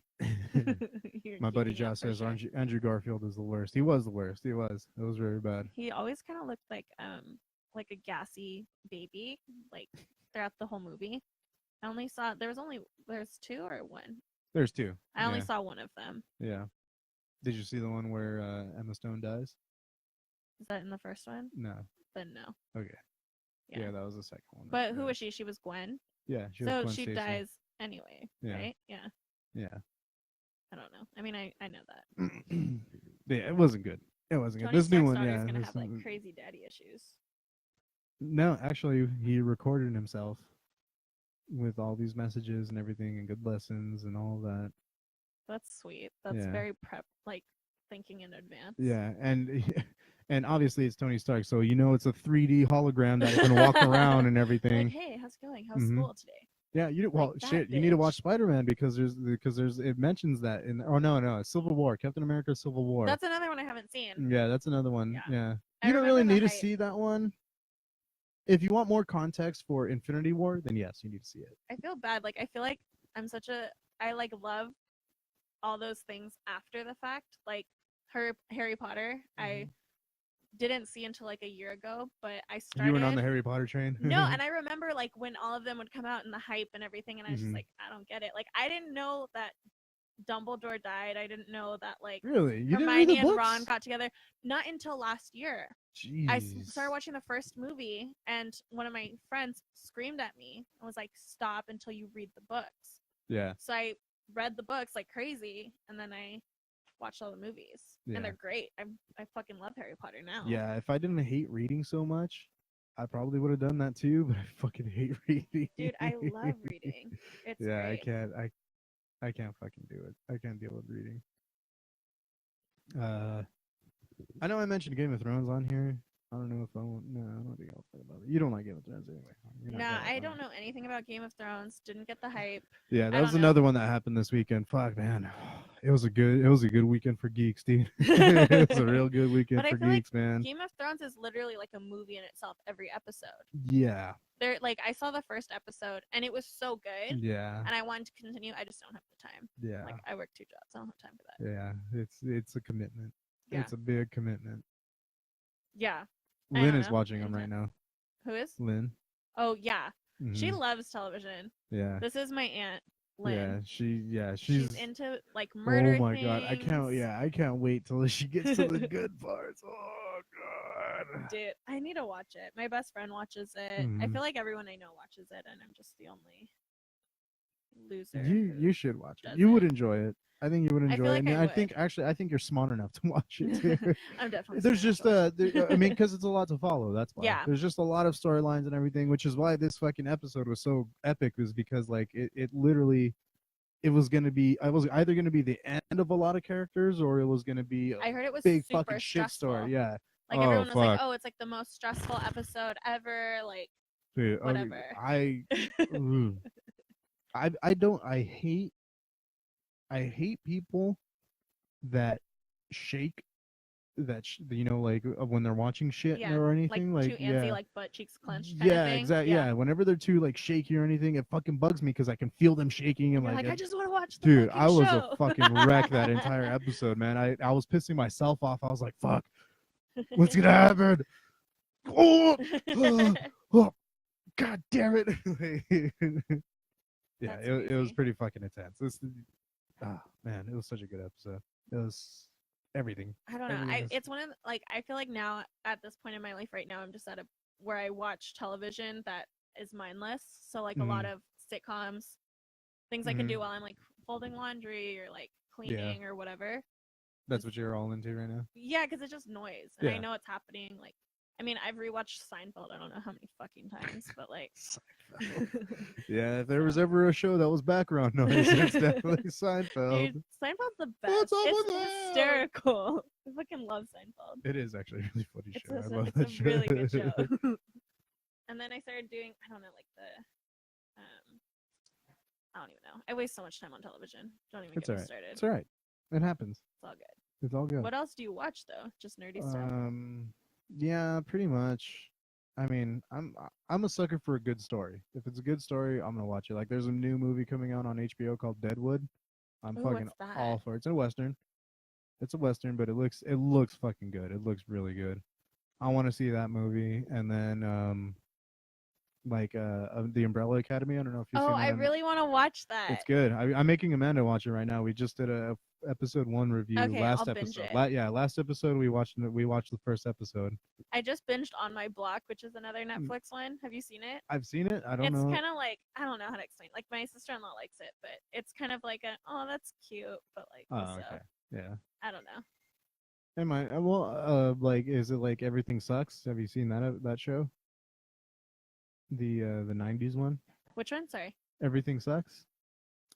Speaker 3: You're
Speaker 4: My buddy
Speaker 3: keeping up
Speaker 4: Josh
Speaker 3: for
Speaker 4: says
Speaker 3: sure.
Speaker 4: Andrew Garfield is the worst. He was the worst. It was very bad.
Speaker 3: He always kind of looked like a gassy baby, like throughout the whole movie. I only saw there's two or one.
Speaker 4: There's two.
Speaker 3: I only
Speaker 4: Yeah.
Speaker 3: saw one of them.
Speaker 4: Yeah. Did you see the one where Emma Stone dies?
Speaker 3: Is that in the first one?
Speaker 4: No.
Speaker 3: Then no.
Speaker 4: Okay.
Speaker 3: Yeah.
Speaker 4: Yeah, that was the second one.
Speaker 3: But who
Speaker 4: Yeah.
Speaker 3: was she? She was Gwen.
Speaker 4: Yeah, she was
Speaker 3: So
Speaker 4: Gwen
Speaker 3: she
Speaker 4: Stacy.
Speaker 3: dies anyway,
Speaker 4: Yeah.
Speaker 3: right? Yeah.
Speaker 4: Yeah.
Speaker 3: I don't know. I mean, I know that.
Speaker 4: Yeah, it wasn't good. It wasn't
Speaker 3: Tony
Speaker 4: good. This new
Speaker 3: Stark's
Speaker 4: one,
Speaker 3: daughter's
Speaker 4: yeah.
Speaker 3: gonna
Speaker 4: this
Speaker 3: have like
Speaker 4: one-
Speaker 3: crazy daddy issues.
Speaker 4: No, actually, he recorded himself with all these messages and everything, and good lessons and all that.
Speaker 3: That's sweet. That's
Speaker 4: Yeah.
Speaker 3: very like thinking in advance.
Speaker 4: Yeah, and obviously it's Tony Stark, so it's a 3D hologram that can walk around and everything.
Speaker 3: Like, hey, how's it going? How's
Speaker 4: Mhm.
Speaker 3: school today?
Speaker 4: Yeah,
Speaker 3: like that
Speaker 4: shit. You need to watch
Speaker 3: bitch.
Speaker 4: Spider-Man because it mentions that in. Oh no, Civil War, Captain America, Civil War.
Speaker 3: That's another one I haven't seen.
Speaker 4: Yeah, that's another one.
Speaker 3: Yeah.
Speaker 4: Yeah,
Speaker 3: I
Speaker 4: you don't really
Speaker 3: remember the
Speaker 4: need to
Speaker 3: hype.
Speaker 4: see that one. If you want more context for Infinity War, then yes, you need to see it.
Speaker 3: I feel bad. Like I feel like I like love all those things after the fact. Like Harry Potter, I didn't see until like a year ago, but I started.
Speaker 4: You were on the Harry Potter train.
Speaker 3: No, and I remember like when all of them would come out and the hype and everything, and I was
Speaker 4: Mhm.
Speaker 3: just like, I don't get it. Like I didn't know that Dumbledore died. I didn't know that like
Speaker 4: Really, you didn't read
Speaker 3: Hermione
Speaker 4: the
Speaker 3: and
Speaker 4: books?
Speaker 3: Ron got together. Not until last year. I
Speaker 4: Jeez.
Speaker 3: started watching the first movie, and one of my friends screamed at me and was like, "Stop until you read the books."
Speaker 4: Yeah,
Speaker 3: So I read the books like crazy, and then I watched all the movies,
Speaker 4: Yeah.
Speaker 3: and they're great. I fucking love Harry Potter now.
Speaker 4: yeah. If I didn't hate reading so much, I probably would have done that too. But I fucking hate reading.
Speaker 3: Dude, I love reading. It's
Speaker 4: Yeah,
Speaker 3: great.
Speaker 4: I can't fucking do it. I can't deal with reading. I know I mentioned Game of Thrones on here. I don't know if I won't. No, I don't think I'll talk about it. You don't like Game of Thrones anyway. You're not
Speaker 3: Nah,
Speaker 4: that
Speaker 3: I
Speaker 4: fun.
Speaker 3: don't know anything about Game of Thrones. Didn't get the hype.
Speaker 4: Yeah,
Speaker 3: I
Speaker 4: that was
Speaker 3: don't know.
Speaker 4: another one that happened this weekend. Fuck, man, it was a good weekend for geeks, dude. It was a real good weekend
Speaker 3: But I
Speaker 4: for
Speaker 3: feel like
Speaker 4: geeks, man.
Speaker 3: Game of Thrones is literally like a movie in itself. Every episode.
Speaker 4: Yeah,
Speaker 3: There, like I saw the first episode, and it was so good,
Speaker 4: yeah,
Speaker 3: and I wanted to continue. I just don't have the time.
Speaker 4: yeah,
Speaker 3: Like I work 2 jobs. I don't have time for that.
Speaker 4: yeah. It's a commitment.
Speaker 3: Yeah.
Speaker 4: It's a big commitment.
Speaker 3: Yeah. I
Speaker 4: Lynn
Speaker 3: don't
Speaker 4: is
Speaker 3: know.
Speaker 4: watching them right now.
Speaker 3: Who is?
Speaker 4: Lynn.
Speaker 3: Oh yeah. She
Speaker 4: Mhm.
Speaker 3: loves television.
Speaker 4: Yeah.
Speaker 3: This is my aunt, Lynn.
Speaker 4: Yeah,
Speaker 3: She's
Speaker 4: she's
Speaker 3: into like murder.
Speaker 4: Oh my god, I can't.
Speaker 3: things.
Speaker 4: Yeah, I can't wait till she gets to the good parts. Oh god.
Speaker 3: Dude, I need to watch it. My best friend watches it. I
Speaker 4: Mhm.
Speaker 3: feel like everyone I know watches it, and I'm just the only loser.
Speaker 4: You
Speaker 3: who
Speaker 4: should watch it.
Speaker 3: does
Speaker 4: You would
Speaker 3: it.
Speaker 4: enjoy it. I think you would
Speaker 3: I
Speaker 4: enjoy
Speaker 3: feel
Speaker 4: it.
Speaker 3: like I
Speaker 4: I think you're smart enough to watch it too.
Speaker 3: I'm definitely.
Speaker 4: There's
Speaker 3: smart
Speaker 4: just
Speaker 3: enough to watch it.
Speaker 4: I mean, because it's a lot to follow. That's why.
Speaker 3: Yeah.
Speaker 4: There's just a lot of storylines and everything, which is why this fucking episode was so epic. Was because like it literally it was gonna be, I was either gonna be the end of a lot of characters, or it was gonna be a
Speaker 3: I heard it was
Speaker 4: big
Speaker 3: super
Speaker 4: fucking shit
Speaker 3: stressful.
Speaker 4: story. Yeah.
Speaker 3: Like
Speaker 4: Oh,
Speaker 3: everyone was like,
Speaker 4: fuck.
Speaker 3: "Oh, it's like the most stressful episode ever." Like
Speaker 4: Dude,
Speaker 3: whatever.
Speaker 4: Ooh. I don't, I hate people that shake you know, like when they're watching shit
Speaker 3: Yeah,
Speaker 4: or
Speaker 3: like
Speaker 4: anything,
Speaker 3: too
Speaker 4: like
Speaker 3: antsy,
Speaker 4: yeah.
Speaker 3: like butt cheeks clenched kind of
Speaker 4: Yeah,
Speaker 3: thing.
Speaker 4: exactly. Yeah, whenever they're too like shaky or anything, it fucking bugs me because I can feel them shaking and
Speaker 3: You're
Speaker 4: like
Speaker 3: like, I just want to watch the
Speaker 4: dude,
Speaker 3: fucking
Speaker 4: I was
Speaker 3: show.
Speaker 4: a fucking wreck that entire episode, man. I was pissing myself off. I was like, fuck, what's gonna happen? Oh, oh, oh, god damn it. Yeah,
Speaker 3: That's
Speaker 4: it was
Speaker 3: crazy.
Speaker 4: pretty fucking intense. Man, it was such a good episode. It was everything.
Speaker 3: I don't know.
Speaker 4: Everything is-
Speaker 3: It's one of like I feel like now at this point in my life right now I'm just at a where I watch television that is mindless. So like a lot
Speaker 4: Mhm.
Speaker 3: of sitcoms, things I can do while I'm like folding laundry or like cleaning or whatever.
Speaker 4: That's what you're all into right now.
Speaker 3: Yeah, because it's just noise and I
Speaker 4: Yeah.
Speaker 3: know it's happening. Like, I mean, I've rewatched Seinfeld. I don't know how many fucking times, but like,
Speaker 4: Yeah, if there was ever a show that was background noise, it's definitely Seinfeld.
Speaker 3: dude, Seinfeld's the
Speaker 4: What's
Speaker 3: best.
Speaker 4: up
Speaker 3: It's
Speaker 4: with that?
Speaker 3: hysterical. I fucking love Seinfeld.
Speaker 4: It is actually a really funny
Speaker 3: It's
Speaker 4: show. I
Speaker 3: a,
Speaker 4: love
Speaker 3: it's
Speaker 4: that
Speaker 3: a
Speaker 4: show.
Speaker 3: really good show. And then I started doing, I don't know, like I don't even know. I waste so much time on television. Don't even
Speaker 4: It's
Speaker 3: get me
Speaker 4: alright.
Speaker 3: started.
Speaker 4: It's all right. It happens.
Speaker 3: It's all good.
Speaker 4: It's all good.
Speaker 3: What else do you watch though? Just nerdy stuff.
Speaker 4: Yeah, pretty much. I mean, I'm a sucker for a good story. If it's a good story, I'm gonna watch it. Like, there's a new movie coming out on HBO called Deadwood. I'm
Speaker 3: Ooh,
Speaker 4: fucking
Speaker 3: what's that?
Speaker 4: all for it. It's a western. It's a western, but it looks fucking good. It looks really good. I want to see that movie, and then the Umbrella Academy. I don't know if you've
Speaker 3: Oh,
Speaker 4: seen that.
Speaker 3: I really want to watch that.
Speaker 4: It's good. I'm making Amanda watch it right now. We just did a episode 1 review
Speaker 3: Okay,
Speaker 4: last
Speaker 3: I'll binge
Speaker 4: episode.
Speaker 3: it.
Speaker 4: Last episode we watched the first episode.
Speaker 3: I just binged On My Block, which is another
Speaker 4: Mm.
Speaker 3: Netflix one. Have you seen it?
Speaker 4: I've seen it. I don't
Speaker 3: It's
Speaker 4: know.
Speaker 3: kind of like I don't know how to explain. Like my sister-in-law likes it, but it's kind of like a oh that's cute, but like
Speaker 4: Oh,
Speaker 3: also,
Speaker 4: okay. Yeah.
Speaker 3: I don't know.
Speaker 4: Am I? Like, is it like Everything Sucks? Have you seen that show? The '90s one.
Speaker 3: Which one? Sorry.
Speaker 4: Everything Sucks.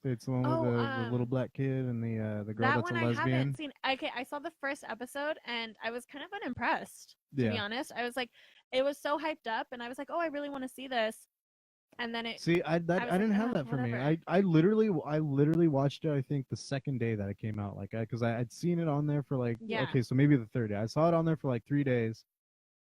Speaker 4: It's the one with
Speaker 3: Oh,
Speaker 4: the little black kid and the girl
Speaker 3: that
Speaker 4: that's
Speaker 3: one
Speaker 4: a
Speaker 3: I
Speaker 4: lesbian.
Speaker 3: haven't seen. Okay, I saw the first episode and I was kind of unimpressed. To be
Speaker 4: Yeah.
Speaker 3: honest, I was like, it was so hyped up, and I was like, oh, I really want to see this. And then it.
Speaker 4: See, I
Speaker 3: was
Speaker 4: didn't
Speaker 3: like,
Speaker 4: have
Speaker 3: "Ugh,
Speaker 4: that for me.
Speaker 3: whatever."
Speaker 4: I literally watched it. I think the second day that it came out, like, because I'd seen it on there for like
Speaker 3: Yeah.
Speaker 4: okay, so maybe the third day. I saw it on there for like 3 days,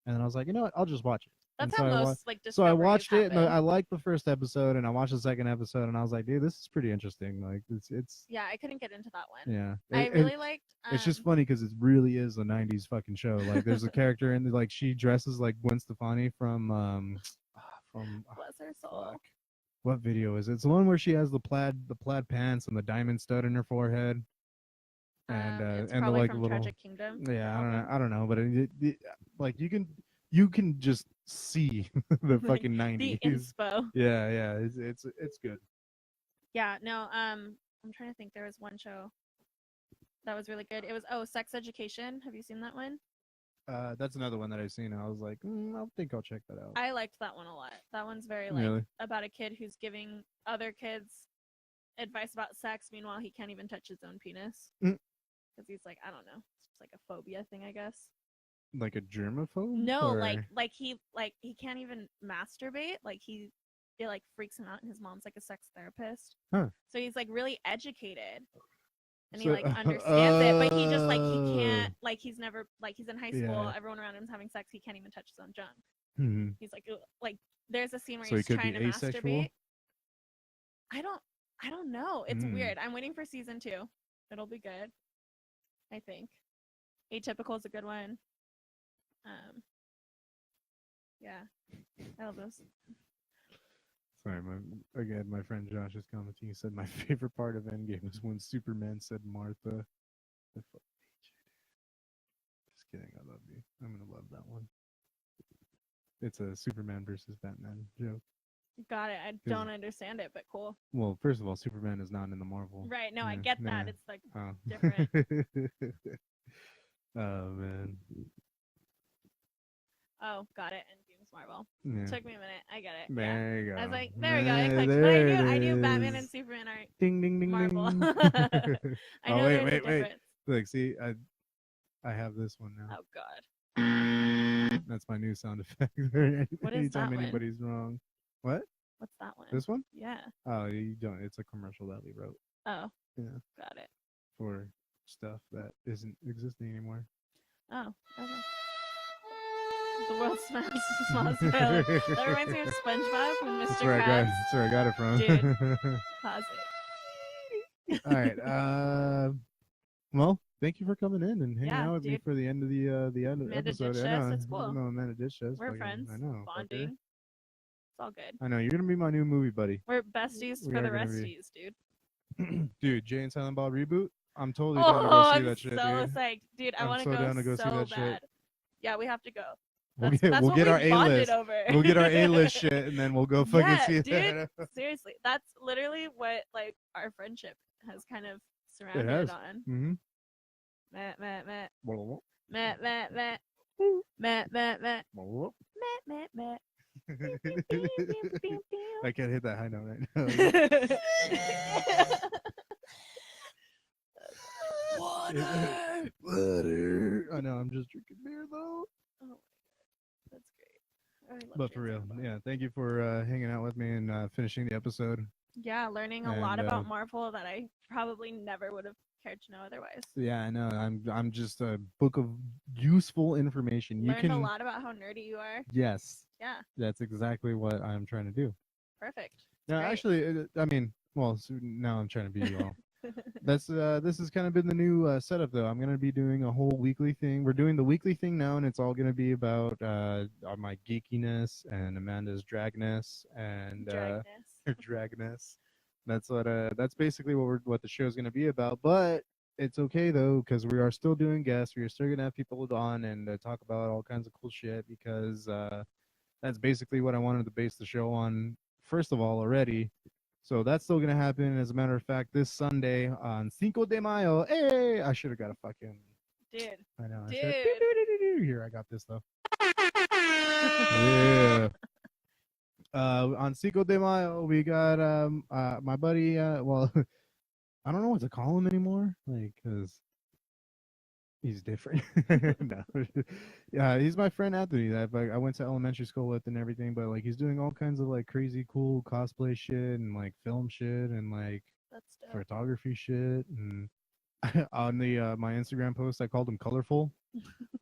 Speaker 4: and then I was like, you know what, I'll just watch it.
Speaker 3: That's
Speaker 4: And
Speaker 3: how
Speaker 4: so
Speaker 3: most like
Speaker 4: So I
Speaker 3: discoveries
Speaker 4: watched it, and
Speaker 3: happen.
Speaker 4: I liked the first episode, and I watched the second episode, and I was like, dude, this is pretty interesting. Like, it's
Speaker 3: Yeah, I couldn't get into that one.
Speaker 4: yeah.
Speaker 3: I really liked.
Speaker 4: It's just funny because it really is a '90s fucking show. Like, there's a character in like she dresses like Gwen Stefani from
Speaker 3: Bless her soul.
Speaker 4: fuck. What video is it? It's the one where she has the plaid pants and the diamond stud in her forehead. And
Speaker 3: It's
Speaker 4: and the
Speaker 3: probably
Speaker 4: like
Speaker 3: from
Speaker 4: little
Speaker 3: Tragic Kingdom.
Speaker 4: yeah,
Speaker 3: the
Speaker 4: I don't know, but like you can just see the
Speaker 3: Like,
Speaker 4: fucking
Speaker 3: album. The
Speaker 4: 90s.
Speaker 3: inspo.
Speaker 4: Yeah, it's good.
Speaker 3: Yeah, no, I'm trying to think. There was one show that was really good. It was Sex Education. Have you seen that one?
Speaker 4: That's another one that I've seen. I was like, I think I'll check that out.
Speaker 3: I liked that one a lot. That one's very like
Speaker 4: Really?
Speaker 3: about a kid who's giving other kids advice about sex. Meanwhile, he can't even touch his own penis
Speaker 4: Mm.
Speaker 3: because he's like, I don't know, it's just like a phobia thing, I guess.
Speaker 4: Like a germaphobe?
Speaker 3: No,
Speaker 4: or...
Speaker 3: like he can't even masturbate. Like it like freaks him out, and his mom's like a sex therapist.
Speaker 4: Huh.
Speaker 3: So he's like really educated. And he
Speaker 4: So-
Speaker 3: like understands it, but he just like he can't like he's never like he's in high school,
Speaker 4: Yeah.
Speaker 3: everyone around him's having sex, he can't even touch his own junk.
Speaker 4: Mhm.
Speaker 3: He's like ugh. Like there's a scene where
Speaker 4: So he
Speaker 3: he's
Speaker 4: could
Speaker 3: trying
Speaker 4: be
Speaker 3: to
Speaker 4: asexual?
Speaker 3: masturbate. I don't know. It's
Speaker 4: Mm.
Speaker 3: weird. I'm waiting for season 2. It'll be good. I think. Atypical is a good one. Yeah. I love those.
Speaker 4: Sorry, my friend Josh is commenting. He said my favorite part of Endgame is when Superman said Martha. I fucking hate you, dude. Just kidding. I love you. I'm gonna love that one. It's a Superman versus Batman joke.
Speaker 3: Got it. I don't understand it, but cool.
Speaker 4: Well, first of all, Superman is not in the Marvel.
Speaker 3: Right. No, I
Speaker 4: Yeah,
Speaker 3: get that.
Speaker 4: yeah.
Speaker 3: It's like
Speaker 4: Oh.
Speaker 3: different.
Speaker 4: Oh man.
Speaker 3: oh, got it. Endgame's Marvel.
Speaker 4: Yeah.
Speaker 3: Took me a minute. I get it.
Speaker 4: There
Speaker 3: Yeah.
Speaker 4: you go.
Speaker 3: I was like, there we go. I clicked.
Speaker 4: There
Speaker 3: But
Speaker 4: it
Speaker 3: I knew Batman
Speaker 4: is.
Speaker 3: and Superman are
Speaker 4: Ding ding ding
Speaker 3: Marvel.
Speaker 4: ding.
Speaker 3: I know there's a difference.
Speaker 4: Look, see, I have this one now.
Speaker 3: Oh God.
Speaker 4: That's my new sound effect.
Speaker 3: What is
Speaker 4: Anytime
Speaker 3: that one?
Speaker 4: anybody's wrong. What?
Speaker 3: What's that one?
Speaker 4: This one?
Speaker 3: Yeah.
Speaker 4: Oh, you don't. It's a commercial that we wrote.
Speaker 3: Oh.
Speaker 4: Yeah.
Speaker 3: Got it.
Speaker 4: For stuff that isn't existing anymore.
Speaker 3: Oh. Okay. The world's smallest trailer. That reminds me of SpongeBob when Mr. Krabs.
Speaker 4: That's where I got it from.
Speaker 3: Dude. Pause it.
Speaker 4: All right. Well, thank you for coming in and hanging
Speaker 3: Yeah,
Speaker 4: out with me
Speaker 3: dude.
Speaker 4: for the end of the
Speaker 3: Amanda
Speaker 4: episode.
Speaker 3: ditched
Speaker 4: I
Speaker 3: us,
Speaker 4: know.
Speaker 3: it's cool.
Speaker 4: No, Amanda ditched us.
Speaker 3: We're
Speaker 4: Fucking-
Speaker 3: friends.
Speaker 4: I know.
Speaker 3: Bonding.
Speaker 4: fucker.
Speaker 3: It's all good.
Speaker 4: I know. You're gonna be my new movie buddy,
Speaker 3: We're besties
Speaker 4: We
Speaker 3: for
Speaker 4: are
Speaker 3: the
Speaker 4: gonna be.
Speaker 3: resties, dude.
Speaker 4: dude. Jay and Silent Bob reboot. I'm totally
Speaker 3: Oh,
Speaker 4: down to go see
Speaker 3: I'm
Speaker 4: that shit,
Speaker 3: so
Speaker 4: dude.
Speaker 3: psyched, dude. I
Speaker 4: I'm
Speaker 3: want to
Speaker 4: so down to go see
Speaker 3: so
Speaker 4: that shit.
Speaker 3: bad. Yeah, we have to go.
Speaker 4: We'll
Speaker 3: That's,
Speaker 4: get,
Speaker 3: that's
Speaker 4: we'll
Speaker 3: what
Speaker 4: get
Speaker 3: we
Speaker 4: our
Speaker 3: bonded
Speaker 4: A-list.
Speaker 3: over.
Speaker 4: We'll get our A-list shit, and then we'll go fucking
Speaker 3: Yeah,
Speaker 4: see
Speaker 3: dude.
Speaker 4: that.
Speaker 3: Seriously, that's literally what like our friendship has kind of
Speaker 4: It
Speaker 3: surrounded
Speaker 4: has.
Speaker 3: on.
Speaker 4: Mm-hmm.
Speaker 3: Meh, meh, meh.
Speaker 4: Well,
Speaker 3: Meh, meh, meh. Meh, meh, meh. Meh, meh, meh.
Speaker 4: I can't hit that high note right now. Water. I know. I'm just drinking beer though.
Speaker 3: Oh my god, that's great. I love
Speaker 4: But for real,
Speaker 3: Jason Bourne.
Speaker 4: yeah. Thank you for hanging out with me and finishing the episode.
Speaker 3: Yeah, learning a lot
Speaker 4: And,
Speaker 3: about Marvel that I probably never would have cared to know otherwise.
Speaker 4: Yeah, I know. I'm just a book of useful information. You
Speaker 3: Learned
Speaker 4: can.
Speaker 3: a lot about how nerdy you are.
Speaker 4: Yes,
Speaker 3: Yeah,
Speaker 4: that's exactly what I'm trying to do.
Speaker 3: perfect. It's
Speaker 4: No,
Speaker 3: great.
Speaker 4: actually, I mean, well, so now I'm trying to be you all. This has kind of been the new setup though. I'm gonna be doing a whole weekly thing. We're doing the weekly thing now, and it's all gonna be about my geekiness and Amanda's dragness and
Speaker 3: Dragness.
Speaker 4: her dragness. That's basically what the show's gonna be about. But it's okay though, because we are still doing guests. We are still gonna have people on and talk about all kinds of cool shit because that's basically what I wanted to base the show on. First of all, already. So that's still gonna happen. As a matter of fact, this Sunday on Cinco de Mayo. Hey, I should have got a fucking.
Speaker 3: Dude.
Speaker 4: I know. I
Speaker 3: Dude.
Speaker 4: should. Here, I got this though. Yeah. On Cinco de Mayo, we got my buddy. Well, I don't know what to call him anymore, like, cause he's different. No. Yeah, he's my friend Anthony that I went to elementary school with and everything, but like he's doing all kinds of like crazy cool cosplay shit and like film shit and like
Speaker 3: That's dope.
Speaker 4: photography shit and on the my Instagram post I called him colorful.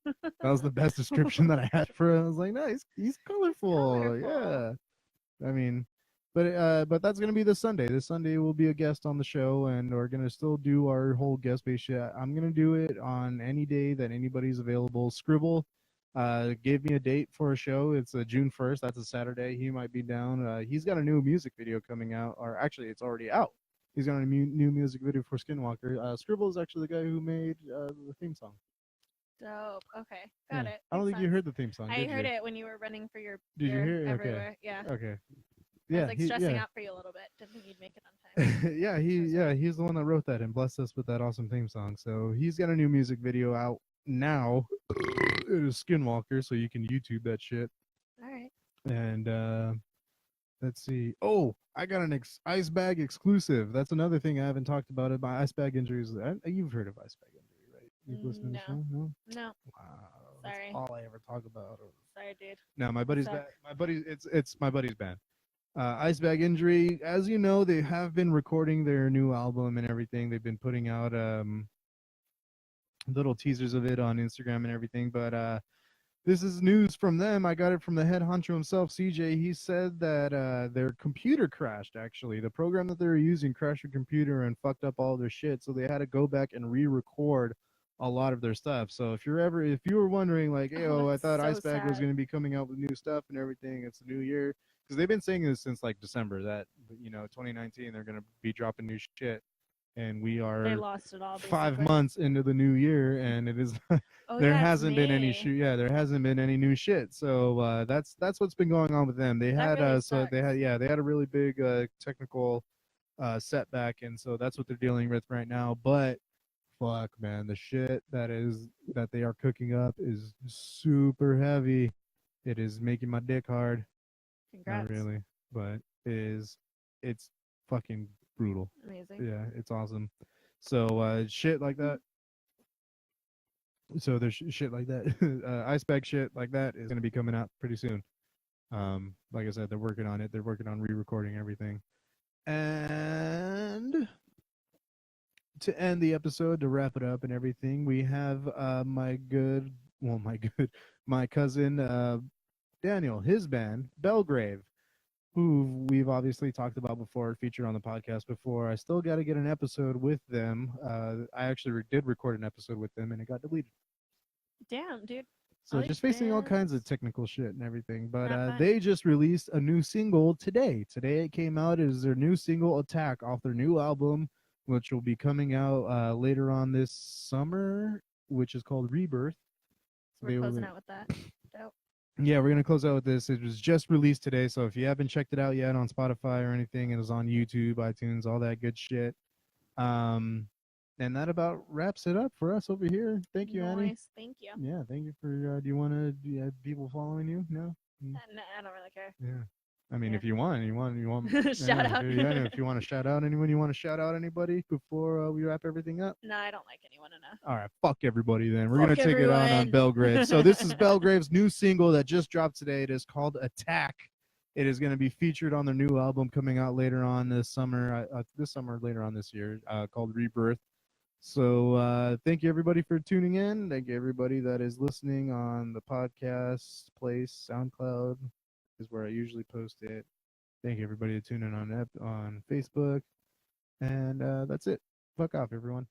Speaker 4: That was the best description that I had for him. I was like, nice, he's colorful.
Speaker 3: Colorful.
Speaker 4: Yeah. I mean, but that's gonna be this Sunday. This Sunday we'll be a guest on the show, and we're gonna still do our whole guest based shit. I'm gonna do it on any day that anybody's available. Scribble gave me a date for a show. It's June 1st. That's a Saturday. He might be down. He's got a new music video coming out, or actually, it's already out. He's got a new music video for Skinwalker. Scribble is actually the guy who made the theme song.
Speaker 3: Dope. Okay. Got
Speaker 4: Yeah.
Speaker 3: it.
Speaker 4: I don't
Speaker 3: Makes
Speaker 4: think you
Speaker 3: sense.
Speaker 4: heard the theme song.
Speaker 3: I
Speaker 4: did
Speaker 3: heard
Speaker 4: you?
Speaker 3: it when you were running for your
Speaker 4: Did you
Speaker 3: beer
Speaker 4: hear it? Okay.
Speaker 3: everywhere. Yeah.
Speaker 4: Okay.
Speaker 3: I
Speaker 4: Yeah.
Speaker 3: was like stressing
Speaker 4: yeah.
Speaker 3: out for you a little bit. Didn't think you'd make it on time.
Speaker 4: He's the one that wrote that and blessed us with that awesome theme song. So he's got a new music video out now. It is Skinwalker, so you can YouTube that shit.
Speaker 3: All right.
Speaker 4: And let's see. Oh, I got an ice bag exclusive. That's another thing I haven't talked about. My ice bag injuries. You've heard of ice bag injury, right? You've listened to the show? No.
Speaker 3: No.
Speaker 4: Wow.
Speaker 3: Sorry.
Speaker 4: That's all I ever talk about.
Speaker 3: Sorry, dude.
Speaker 4: No, my buddy's
Speaker 3: Sorry.
Speaker 4: band. My buddy, it's my buddy's band. Ice Bag Injury. As you know, they have been recording their new album and everything. They've been putting out little teasers of it on Instagram and everything. But this is news from them. I got it from the head honcho himself, CJ. He said that their computer crashed. Actually, the program that they were using crashed their computer and fucked up all their shit. So they had to go back and re-record a lot of their stuff. So if you were wondering like, hey, I
Speaker 3: that's
Speaker 4: thought
Speaker 3: so
Speaker 4: Ice Bag was
Speaker 3: sad.
Speaker 4: going to be coming out with new stuff and everything. It's a new year because they've been saying this since like December that 2019 they're going to be dropping new shit, and we
Speaker 3: They
Speaker 4: are
Speaker 3: lost it all.
Speaker 4: 5
Speaker 3: basically.
Speaker 4: months into the new year and it is
Speaker 3: Oh,
Speaker 4: there
Speaker 3: yeah, it's
Speaker 4: hasn't been any
Speaker 3: May.
Speaker 4: there hasn't been any new shit. So that's what's been going on with them. They
Speaker 3: That
Speaker 4: had
Speaker 3: really
Speaker 4: they had a really big technical setback, and so that's what they're dealing with right now. But fuck, man, the shit that they are cooking up is super heavy. It is making my dick hard.
Speaker 3: Congrats.
Speaker 4: Not really, but it's fucking brutal.
Speaker 3: Amazing.
Speaker 4: Yeah, it's awesome. So shit like that. So there's shit like that. Ice bag shit like that is gonna be coming out pretty soon. Like I said, they're working on it. They're working on re-recording everything. And to end the episode, to wrap it up and everything, we have my cousin Daniel, his band Belgrave, who we've obviously talked about before, featured on the podcast before. I still got to get an episode with them. I actually did record an episode with them, and it got deleted.
Speaker 3: Damn, dude.
Speaker 4: So
Speaker 3: All
Speaker 4: just
Speaker 3: these
Speaker 4: facing all kinds of
Speaker 3: bands.
Speaker 4: technical shit and everything. But
Speaker 3: Not fun.
Speaker 4: they just released a new single today. Today it came out. It is their new single, Attack, off their new album, which will be coming out later on this summer, which is called Rebirth.
Speaker 3: So
Speaker 4: They
Speaker 3: we're
Speaker 4: will
Speaker 3: closing
Speaker 4: be-
Speaker 3: out with that. Dope.
Speaker 4: Yeah, we're gonna close out with this. It was just released today, so if you haven't checked it out yet on Spotify or anything, it is on YouTube, iTunes, all that good shit. And that about wraps it up for us over here. Thank you, Annie.
Speaker 3: Nice. Thank you.
Speaker 4: Yeah, thank you for. Do you want to? Do you have people following you? No.
Speaker 3: No, I don't really care.
Speaker 4: Yeah. I mean,
Speaker 3: Yeah.
Speaker 4: if you want.
Speaker 3: Shout out.
Speaker 4: If you want to shout out anyone, you want to shout out anybody before we wrap everything up.
Speaker 3: No, I don't like anyone enough.
Speaker 4: All right, fuck everybody then. We're
Speaker 3: Fuck
Speaker 4: gonna take it on
Speaker 3: everyone.
Speaker 4: Belgrave. So this is Belgrave's new single that just dropped today. It is called Attack. It is going to be featured on their new album coming out later on this summer. Later on this year, called Rebirth. So thank you everybody for tuning in. Thank you everybody that is listening on the podcast place. SoundCloud is where I usually post it. Thank you everybody to tune in on Facebook. And that's it. Fuck off, everyone.